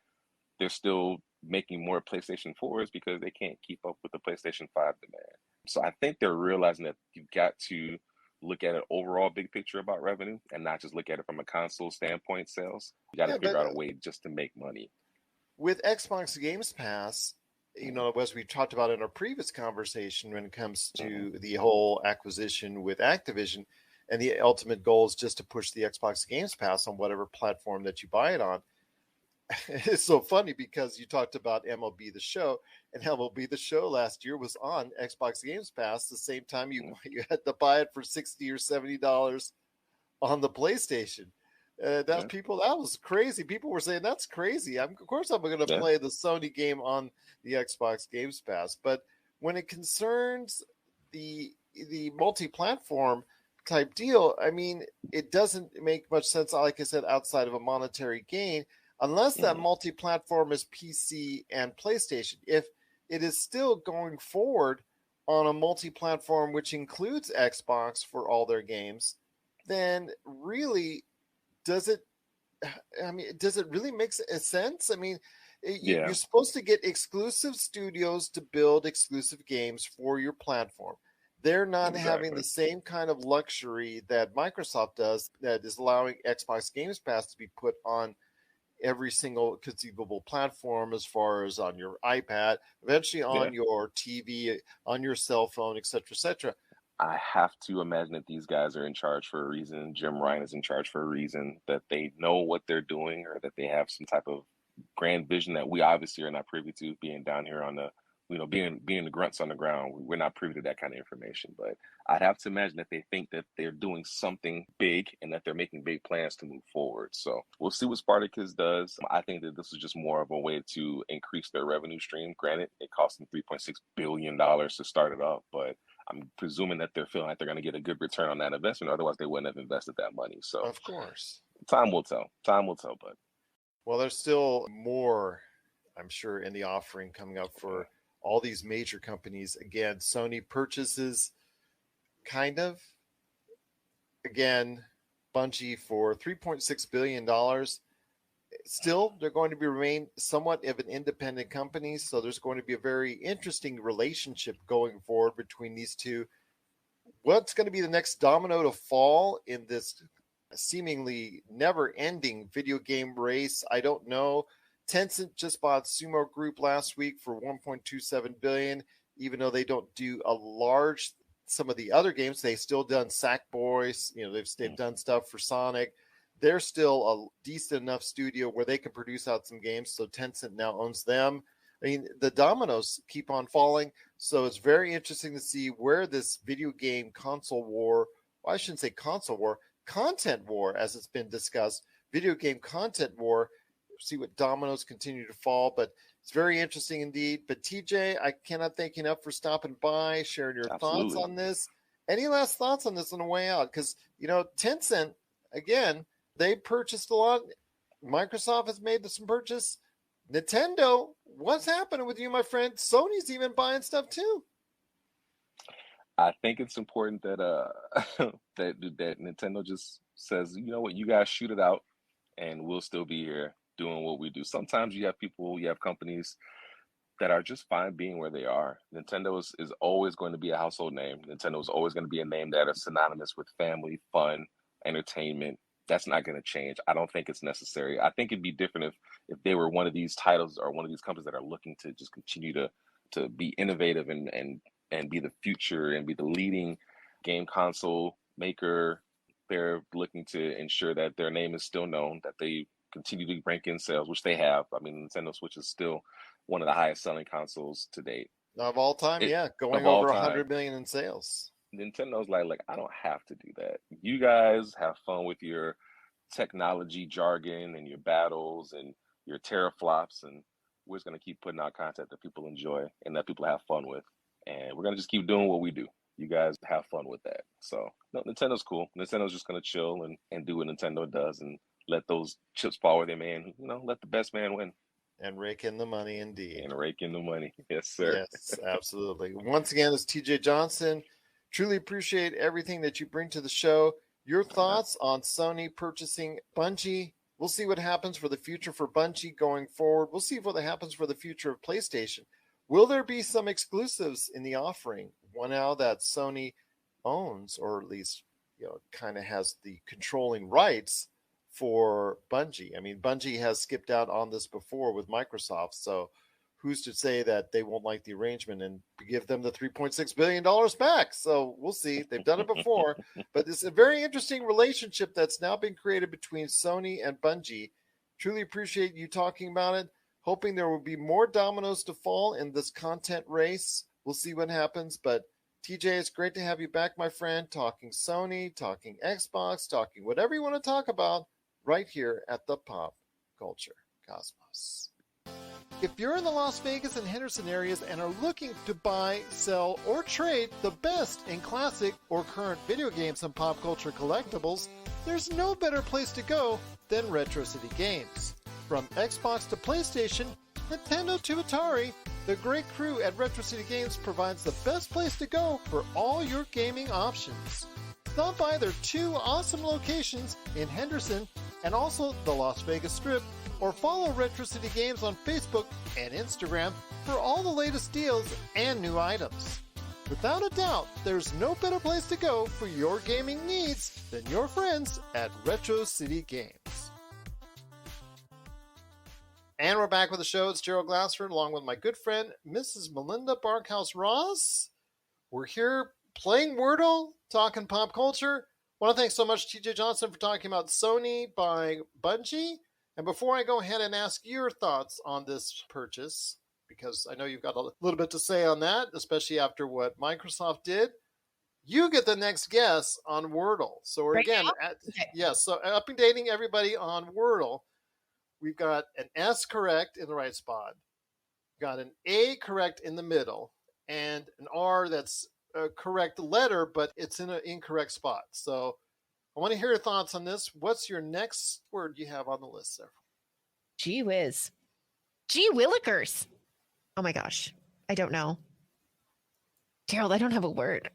they're still making more PlayStation 4s because they can't keep up with the PlayStation 5 demand. So I think they're realizing that you've got to look at an overall big picture about revenue and not just look at it from a console standpoint sales. You got to figure out a way just to make money. With Xbox Games Pass, as we talked about in our previous conversation, when it comes to the whole acquisition with Activision, and the ultimate goal is just to push the Xbox Games Pass on whatever platform that you buy it on. It's so funny because you talked about MLB The Show, and MLB The Show last year was on Xbox Games Pass the same time you had to buy it for $60 or $70 on the PlayStation. That was crazy. People were saying that's crazy. Of course I'm going to play the Sony game on the Xbox Games Pass. But when it concerns the multi-platform type deal, I mean, it doesn't make much sense, like I said, outside of a monetary gain, unless that multi-platform is PC and PlayStation. If it is still going forward on a multi-platform which includes Xbox for all their games, then really does it really make sense? I mean, you're supposed to get exclusive studios to build exclusive games for your platform. They're not having the same kind of luxury that Microsoft does, that is allowing Xbox Games Pass to be put on every single conceivable platform, as far as on your iPad, eventually on your TV, on your cell phone, et cetera, et cetera. I have to imagine that these guys are in charge for a reason. Jim Ryan is in charge for a reason, that they know what they're doing, or that they have some type of grand vision that we obviously are not privy to, being down here on the, being the grunts on the ground. We're not privy to that kind of information. But I'd have to imagine that they think that they're doing something big and that they're making big plans to move forward. So we'll see what Spartacus does. I think that this is just more of a way to increase their revenue stream. Granted, it cost them $3.6 billion to start it up, but I'm presuming that they're feeling like they're going to get a good return on that investment. Otherwise, they wouldn't have invested that money. So, of course, time will tell. Time will tell, bud. Well, there's still more, I'm sure, in the offering coming up for all these major companies. Again, Sony purchases Bungie for $3.6 billion. Still, they're going to remain somewhat of an independent company, so there's going to be a very interesting relationship going forward between these two. What's going to be the next domino to fall in this seemingly never-ending video game race? I don't know. Tencent just bought Sumo Group last week for $1.27 billion, even though they don't do some of the other games. They've still done Sackboy, they've done stuff for Sonic. They're still a decent enough studio where they can produce out some games, so Tencent now owns them. I mean, the dominoes keep on falling, so it's very interesting to see where this video game console war, well, I shouldn't say console war, content war, as it's been discussed, video game content war, see what dominoes continue to fall, but it's very interesting indeed. But TJ, I cannot thank you enough for stopping by, sharing your thoughts on this. Any last thoughts on this on the way out? Because, Tencent, again, they purchased a lot. Microsoft has made some purchase. Nintendo, what's happening with you, my friend? Sony's even buying stuff too. I think it's important that that Nintendo just says, you know what, you guys shoot it out, and we'll still be here doing what we do. Sometimes you have companies that are just fine being where they are. Nintendo is always going to be a household name. Nintendo is always going to be a name that is synonymous with family, fun, entertainment, That's not going to change. I don't think it's necessary. I think it'd be different if they were one of these titles or one of these companies that are looking to just continue to be innovative and be the future and be the leading game console maker. They're looking to ensure that their name is still known, that they continue to rank in sales, which they have. I mean, Nintendo Switch is still one of the highest selling consoles to date. Of all time, going over 100 million in sales. Nintendo's like, I don't have to do that. You guys have fun with your technology jargon and your battles and your teraflops, and we're just going to keep putting out content that people enjoy and that people have fun with. And we're going to just keep doing what we do. You guys have fun with that. So, no, Nintendo's cool. Nintendo's just going to chill and do what Nintendo does and let those chips fall where they may, and, let the best man win. And rake in the money, indeed. And rake in the money. Yes, sir. Yes, absolutely. Once again, it's TJ Johnson. Truly appreciate everything that you bring to the show. Your thoughts on Sony purchasing Bungie. We'll see what happens for the future for Bungie going forward. We'll see what happens for the future of PlayStation. Will there be some exclusives in the offering? One now that Sony owns, or at least kind of has the controlling rights for Bungie. I mean, Bungie has skipped out on this before with Microsoft, so who's to say that they won't like the arrangement and give them the $3.6 billion back? So we'll see. They've done it before. But it's a very interesting relationship that's now been created between Sony and Bungie. Truly appreciate you talking about it. Hoping there will be more dominoes to fall in this content race. We'll see what happens. But TJ, it's great to have you back, my friend, talking Sony, talking Xbox, talking whatever you want to talk about right here at the Pop Culture Cosmos. If you're in the Las Vegas and Henderson areas and are looking to buy, sell, or trade the best in classic or current video games and pop culture collectibles, there's no better place to go than Retro City Games. From Xbox to PlayStation, Nintendo to Atari, the great crew at Retro City Games provides the best place to go for all your gaming options. Stop by their two awesome locations in Henderson and also the Las Vegas Strip, or follow Retro City Games on Facebook and Instagram for all the latest deals and new items. Without a doubt, there's no better place to go for your gaming needs than your friends at Retro City Games. And we're back with the show. It's Gerald Glassford along with my good friend, Mrs. Melinda Barkhouse-Ross. We're here playing Wordle, talking pop culture. I want to thank so much TJ Johnson for talking about Sony by Bungie. And before I go ahead and ask your thoughts on this purchase, because I know you've got a little bit to say on that, especially after what Microsoft did, you get the next guess on Wordle. So we're so updating everybody on Wordle. We've got an S correct in the right spot, got an A correct in the middle, and an R that's a correct letter, but it's in an incorrect spot. So I want to hear your thoughts on this. What's your next word you have on the list there? Gee whiz. Gee willikers. Oh my gosh. I don't know. Gerald, I don't have a word.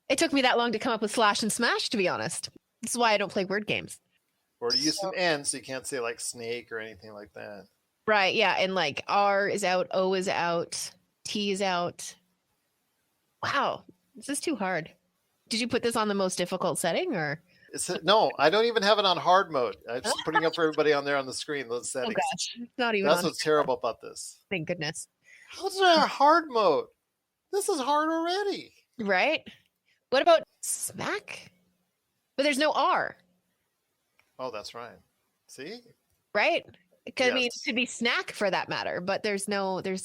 It took me that long to come up with slash and smash, to be honest. This is why I don't play word games. Or to use an N, so you can't say like snake or anything like that. Right, yeah. And like R is out, O is out, T is out. Wow. This is too hard. Did you put this on the most difficult setting, or? No, I don't even have it on hard mode. I'm just putting up for everybody on there on the screen those settings. Oh gosh, it's not even. That's what's terrible about this. Thank goodness. How's there a hard mode? This is hard already. Right? What about smack? But there's no R. Oh, that's right. See? Right? I mean, it could be snack for that matter, but there's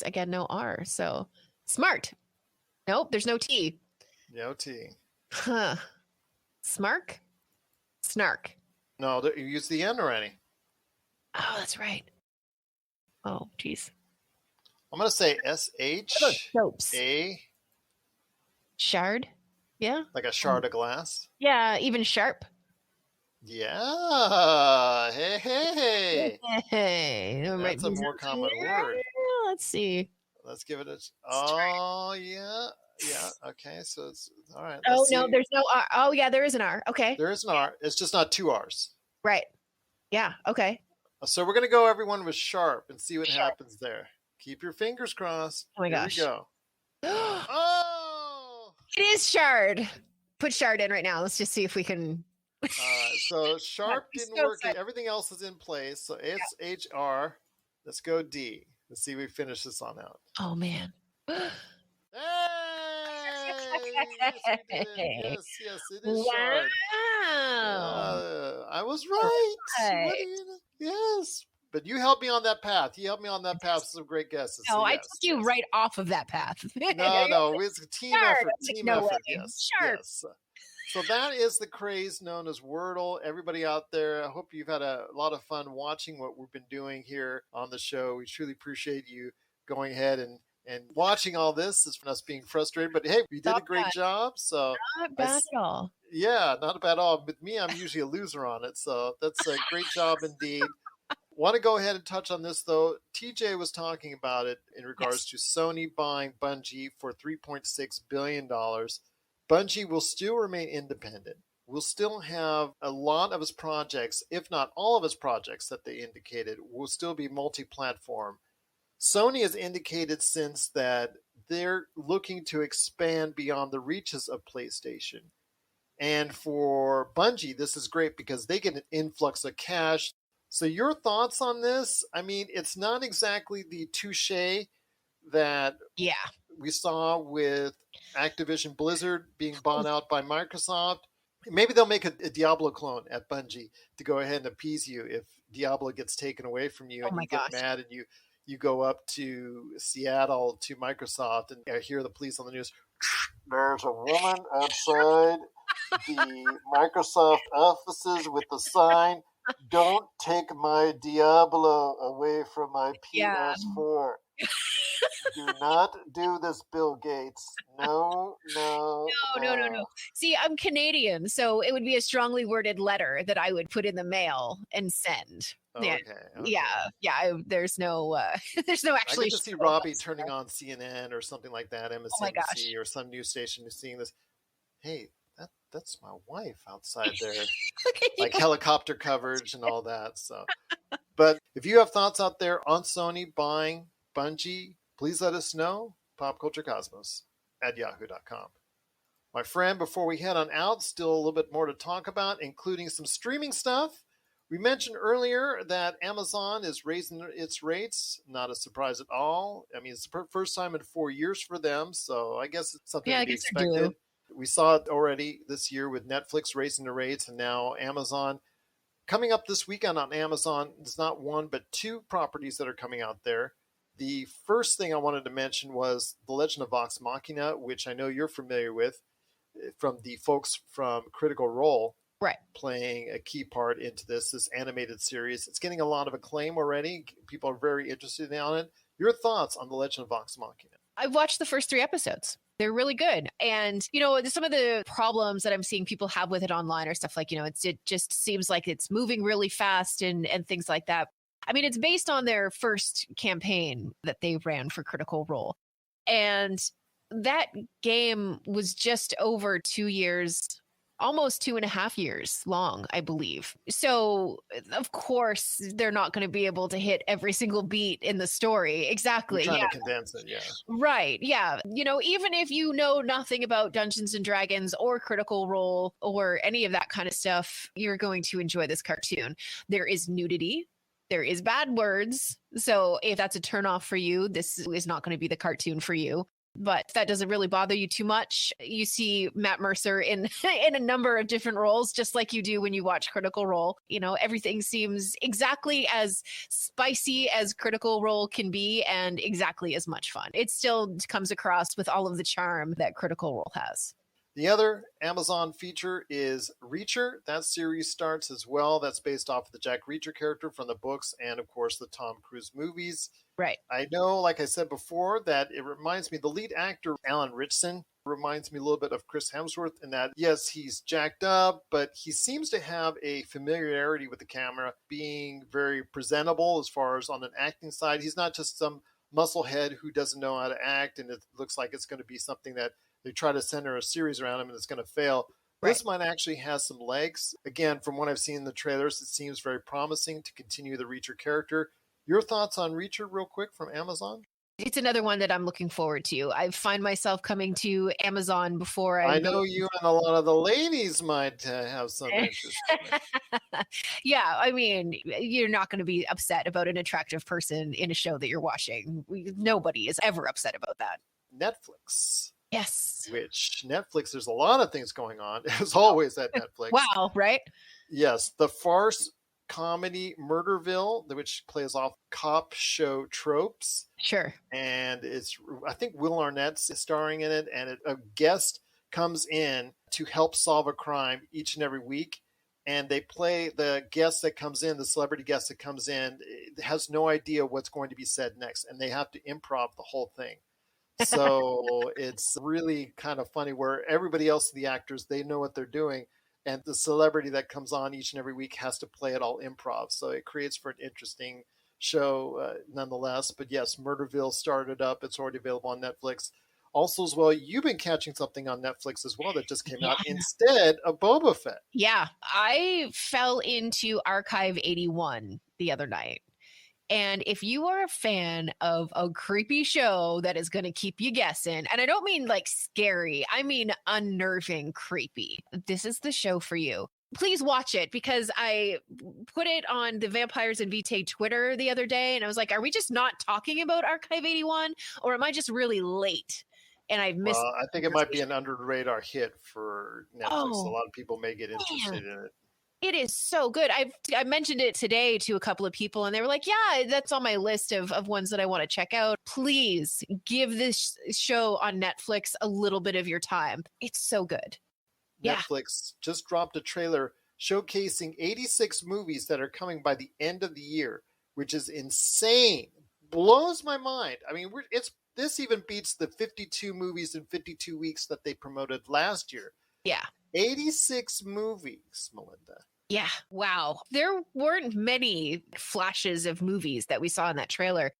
again no R. So smart. Nope, there's no T. No T. Huh. Smark? Snark. No, you used the N already. Oh, that's right. Oh, geez. I'm going to say S-H-A. Shard? Yeah? Like a shard of glass? Yeah, even sharp. Yeah. Hey. That's a more common word. Let's see. Let's give it a... Oh, yeah. Yeah. Okay. So it's all right. Oh, no, there's no R. Oh, yeah, there is an R. Okay. There is an R. It's just not two R's. Right. Yeah. Okay. So we're going to go everyone with sharp and see what happens there. Keep your fingers crossed. Oh, my gosh. Here we go. Oh! It is shard. Put Shard in right now. Let's just see if we can. So Sharp didn't work. Everything else is in place. So it's HR. Let's go D. Let's see if we finish this on out. Oh, man. Hey! Yes, it is Shard. Wow. I was right. Yes. But you helped me on that path. You helped me on that path with some great guesses. No, so I yes, took you right off of that path. No, it's a team effort. Team no effort. way. Yes. Sure. Yes. So that is the craze known as Wordle. Everybody out there, I hope you've had a lot of fun watching what we've been doing here on the show. We truly appreciate you going ahead and watching all this. It's from us being frustrated, but hey, we did a great job. So not bad at all. Yeah, not bad at all. With me, I'm usually a loser on it. So that's a great job indeed. Want to go ahead and touch on this, though. TJ was talking about it in regards to Sony buying Bungie for $3.6 billion. Bungie will still remain independent. We'll still have a lot of its projects, if not all of its projects that they indicated, will still be multi-platform. Sony has indicated since that they're looking to expand beyond the reaches of PlayStation. And for Bungie, this is great because they get an influx of cash. So your thoughts on this? I mean, it's not exactly the touche that we saw with Activision Blizzard being bought out by Microsoft. Maybe they'll make a Diablo clone at Bungie to go ahead and appease you if Diablo gets taken away from you and you get mad and you go up to Seattle to Microsoft and hear the police on the news. There's a woman outside the Microsoft offices with a sign, "Don't take my Diablo away from my PS4. Do not do this, Bill Gates. No. See, I'm Canadian, so it would be a strongly worded letter that I would put in the mail and send. Okay. Yeah. There's no actually. I get to see Robbie turning on CNN or something like that, MSNBC or some news station, seeing this. Hey, that's my wife outside there, like helicopter coverage and all that. So, but if you have thoughts out there on Sony buying Bungie, please let us know. popculturecosmos@yahoo.com. My friend, before we head on out, still a little bit more to talk about, including some streaming stuff. We mentioned earlier that Amazon is raising its rates. Not a surprise at all. I mean, it's the first time in 4 years for them, so I guess it's something to be expected. We saw it already this year with Netflix raising the rates, and now Amazon. Coming up this weekend on Amazon, there's not one but two properties that are coming out there. The first thing I wanted to mention was The Legend of Vox Machina, which I know you're familiar with from the folks from Critical Role, playing a key part into this animated series. It's getting a lot of acclaim already. People are very interested in it. Your thoughts on The Legend of Vox Machina? I've watched the first 3 episodes. They're really good. And, some of the problems that I'm seeing people have with it online are stuff like, it just seems like it's moving really fast and things like that. I mean, it's based on their first campaign that they ran for Critical Role. And that game was just over 2 years, almost 2.5 years long, I believe. So, of course, they're not going to be able to hit every single beat in the story. Exactly. You're trying to condense it, yeah. Right. Yeah. Even if you know nothing about Dungeons and Dragons or Critical Role or any of that kind of stuff, you're going to enjoy this cartoon. There is nudity. There is bad words. So if that's a turnoff for you, this is not going to be the cartoon for you. But if that doesn't really bother you too much, you see Matt Mercer in a number of different roles, just like you do when you watch Critical Role. Everything seems exactly as spicy as Critical Role can be and exactly as much fun. It still comes across with all of the charm that Critical Role has. The other Amazon feature is Reacher. That series starts as well. That's based off of the Jack Reacher character from the books and, of course, the Tom Cruise movies. Right. I know, like I said before, that it reminds me, the lead actor, Alan Ritchson, reminds me a little bit of Chris Hemsworth in that, yes, he's jacked up, but he seems to have a familiarity with the camera, being very presentable as far as on an acting side. He's not just some musclehead who doesn't know how to act, and it looks like it's going to be something that they try to center a series around him and it's going to fail. Right. This might actually have some legs. Again, from what I've seen in the trailers, it seems very promising to continue the Reacher character. Your thoughts on Reacher real quick from Amazon? It's another one that I'm looking forward to. I find myself coming to Amazon before I know you and a lot of the ladies might have some interest in it. Yeah, I mean, you're not going to be upset about an attractive person in a show that you're watching. Nobody is ever upset about that. Netflix. Yes. Which Netflix, there's a lot of things going on, as always at Netflix. Wow, right? Yes, the farce comedy Murderville, which plays off cop show tropes. Sure. And I think Will Arnett's starring in it, and a guest comes in to help solve a crime each and every week. And they play the guest that comes in, the celebrity guest that comes in, has no idea what's going to be said next, and they have to improv the whole thing. So it's really kind of funny where everybody else, the actors, they know what they're doing. And the celebrity that comes on each and every week has to play it all improv. So it creates for an interesting show nonetheless. But yes, Murderville started up. It's already available on Netflix. Also as well, you've been catching something on Netflix as well that just came out instead of Boba Fett. Yeah, I fell into Archive 81 the other night. And if you are a fan of a creepy show that is going to keep you guessing, and I don't mean like scary, I mean unnerving creepy, this is the show for you. Please watch it, because I put it on the Vampires and Vitae Twitter the other day, and I was like, are we just not talking about Archive 81, or am I just really late? And I've missed. I think it might be an under the radar hit for Netflix. Oh, a lot of people may get interested in it. It is so good. I mentioned it today to a couple of people, and they were like, yeah, that's on my list of ones that I want to check out. Please give this show on Netflix a little bit of your time. It's so good. Netflix just dropped a trailer showcasing 86 movies that are coming by the end of the year, which is insane. Blows my mind. I mean, this even beats the 52 movies in 52 weeks that they promoted last year. Yeah. 86 movies, Melinda. Yeah. Wow. There weren't many flashes of movies that we saw in that trailer.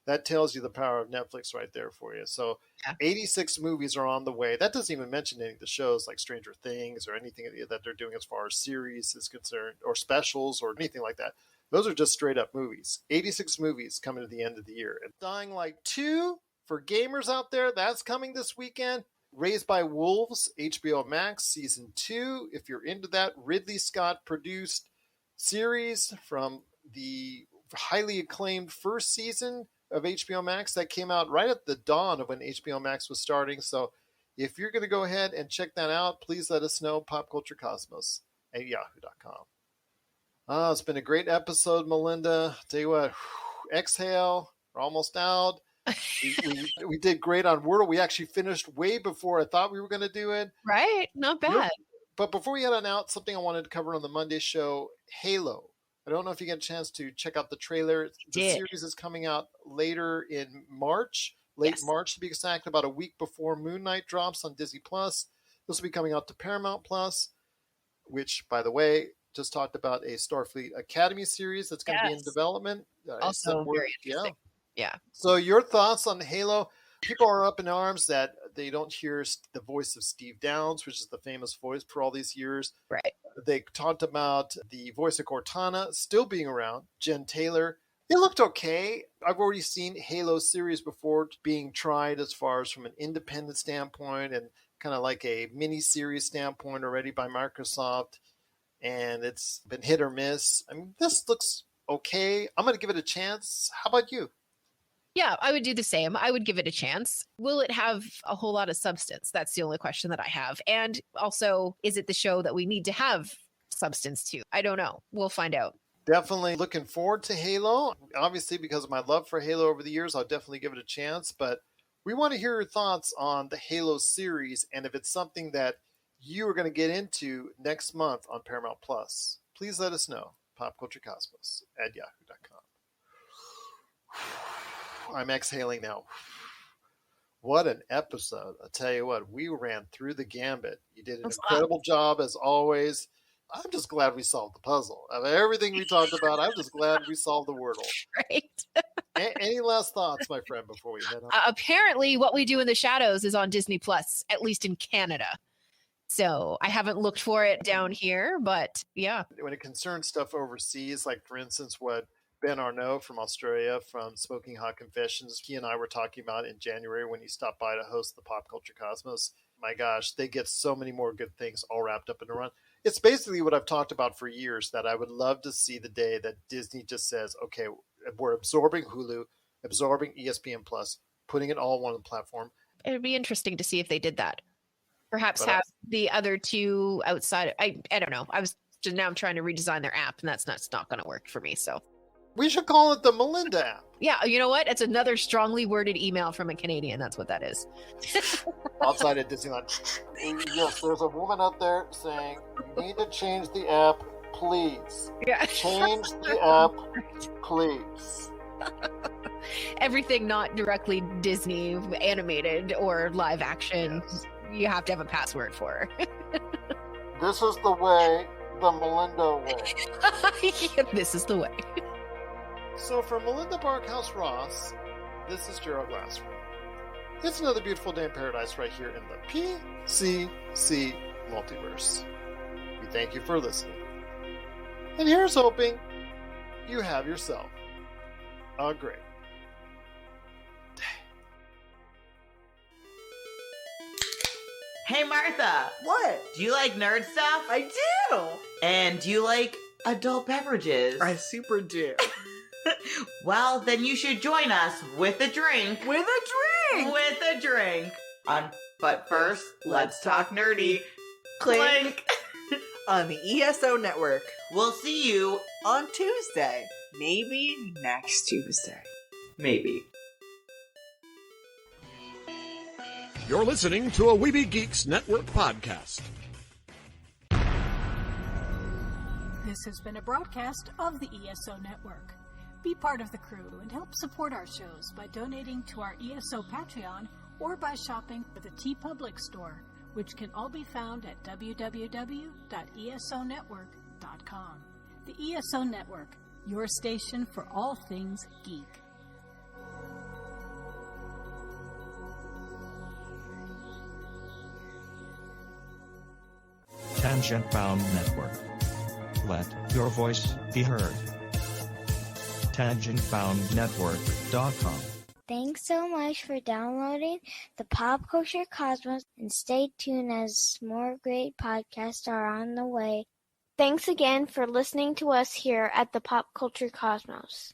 That tells you the power of Netflix right there for you. So 86 movies are on the way. That doesn't even mention any of the shows like Stranger Things or anything that they're doing as far as series is concerned, or specials or anything like that. Those are just straight up movies. 86 movies coming to the end of the year. And Dying Light 2, for gamers out there, that's coming this weekend. Raised by Wolves, HBO Max, Season 2. If you're into that, Ridley Scott produced series from the highly acclaimed first season of HBO Max that came out right at the dawn of when HBO Max was starting. So if you're going to go ahead and check that out, please let us know, popculturecosmos@yahoo.com. It's been a great episode, Melinda. Tell you what, exhale, we're almost out. We did great on Wordle. We actually finished way before I thought we were going to do it. Right? Not bad. But before we head on out, something I wanted to cover on the Monday show, Halo. I don't know if you get a chance to check out the trailer. The series is coming out later in March, March to be exact, about a week before Moon Knight drops on Disney+. This will be coming out to Paramount+, which, by the way, just talked about a Starfleet Academy series that's going to be in development. Also very interesting. Yeah. So your thoughts on Halo? People are up in arms that they don't hear the voice of Steve Downes, which is the famous voice for all these years. Right. They talked about the voice of Cortana still being around, Jen Taylor. It looked okay. I've already seen Halo series before being tried as far as from an independent standpoint and kind of like a mini-series standpoint already by Microsoft. And it's been hit or miss. I mean, this looks okay. I'm going to give it a chance. How about you? Yeah, I would do the same. I would give it a chance. Will it have a whole lot of substance? That's the only question that I have. And also, is it the show that we need to have substance to? I don't know. We'll find out. Definitely looking forward to Halo. Obviously, because of my love for Halo over the years, I'll definitely give it a chance. But we want to hear your thoughts on the Halo series and if it's something that you are going to get into next month on Paramount+. Please let us know. popculturecosmos@yahoo.com. I'm exhaling now. What an episode. I'll tell you what, we ran through the gambit. You did an incredible job as always. I'm just glad we solved the puzzle. Of everything we talked about, I'm just glad we solved the Wordle. Right. Any last thoughts, my friend, before we head on? Apparently, What We Do in the Shadows is on Disney+, at least in Canada. So I haven't looked for it down here, but yeah. When it concerns stuff overseas, like for instance, what Ben Arnault from Australia from Smoking Hot Confessions. He and I were talking about in January when he stopped by to host the Pop Culture Cosmos. My gosh, they get so many more good things all wrapped up in a run. It's basically what I've talked about for years, that I would love to see the day that Disney just says, okay, we're absorbing Hulu, absorbing ESPN Plus, putting it all on one platform. It would be interesting to see if they did that. Perhaps have the other two outside. I don't know. Now I'm trying to redesign their app, and that's not going to work for me. So we should call it the Melinda app. Yeah, you know what? It's another strongly worded email from a Canadian. That's what that is. Outside at Disneyland. Yes, there's a woman out there saying, you need to change the app, please. Yeah. Change the app, please. Everything not directly Disney animated or live action, you have to have a password for. This is the way, the Melinda way. This is the way. So for Melinda Barkhouse Ross, this is Gerald Glassford. It's another beautiful day in paradise right here in the PCC Multiverse. We thank you for listening. And here's hoping you have yourself a great day. Hey Martha! What? Do you like nerd stuff? I do! And do you like adult beverages? I super do. Well, then you should join us with a drink. With a drink! With a drink! But first, let's talk nerdy. Clink! On the ESO Network. We'll see you on Tuesday. Maybe next Tuesday. Maybe. You're listening to a Weeby Geeks Network podcast. This has been a broadcast of the ESO Network. Be part of the crew and help support our shows by donating to our ESO Patreon or by shopping at the TeePublic store, which can all be found at www.esonetwork.com. The ESO Network, your station for all things geek. Tangent Bound Network. Let your voice be heard. TangentBoundNetwork.com. Thanks so much for downloading the Pop Culture Cosmos, and stay tuned as more great podcasts are on the way. Thanks again for listening to us here at the Pop Culture Cosmos.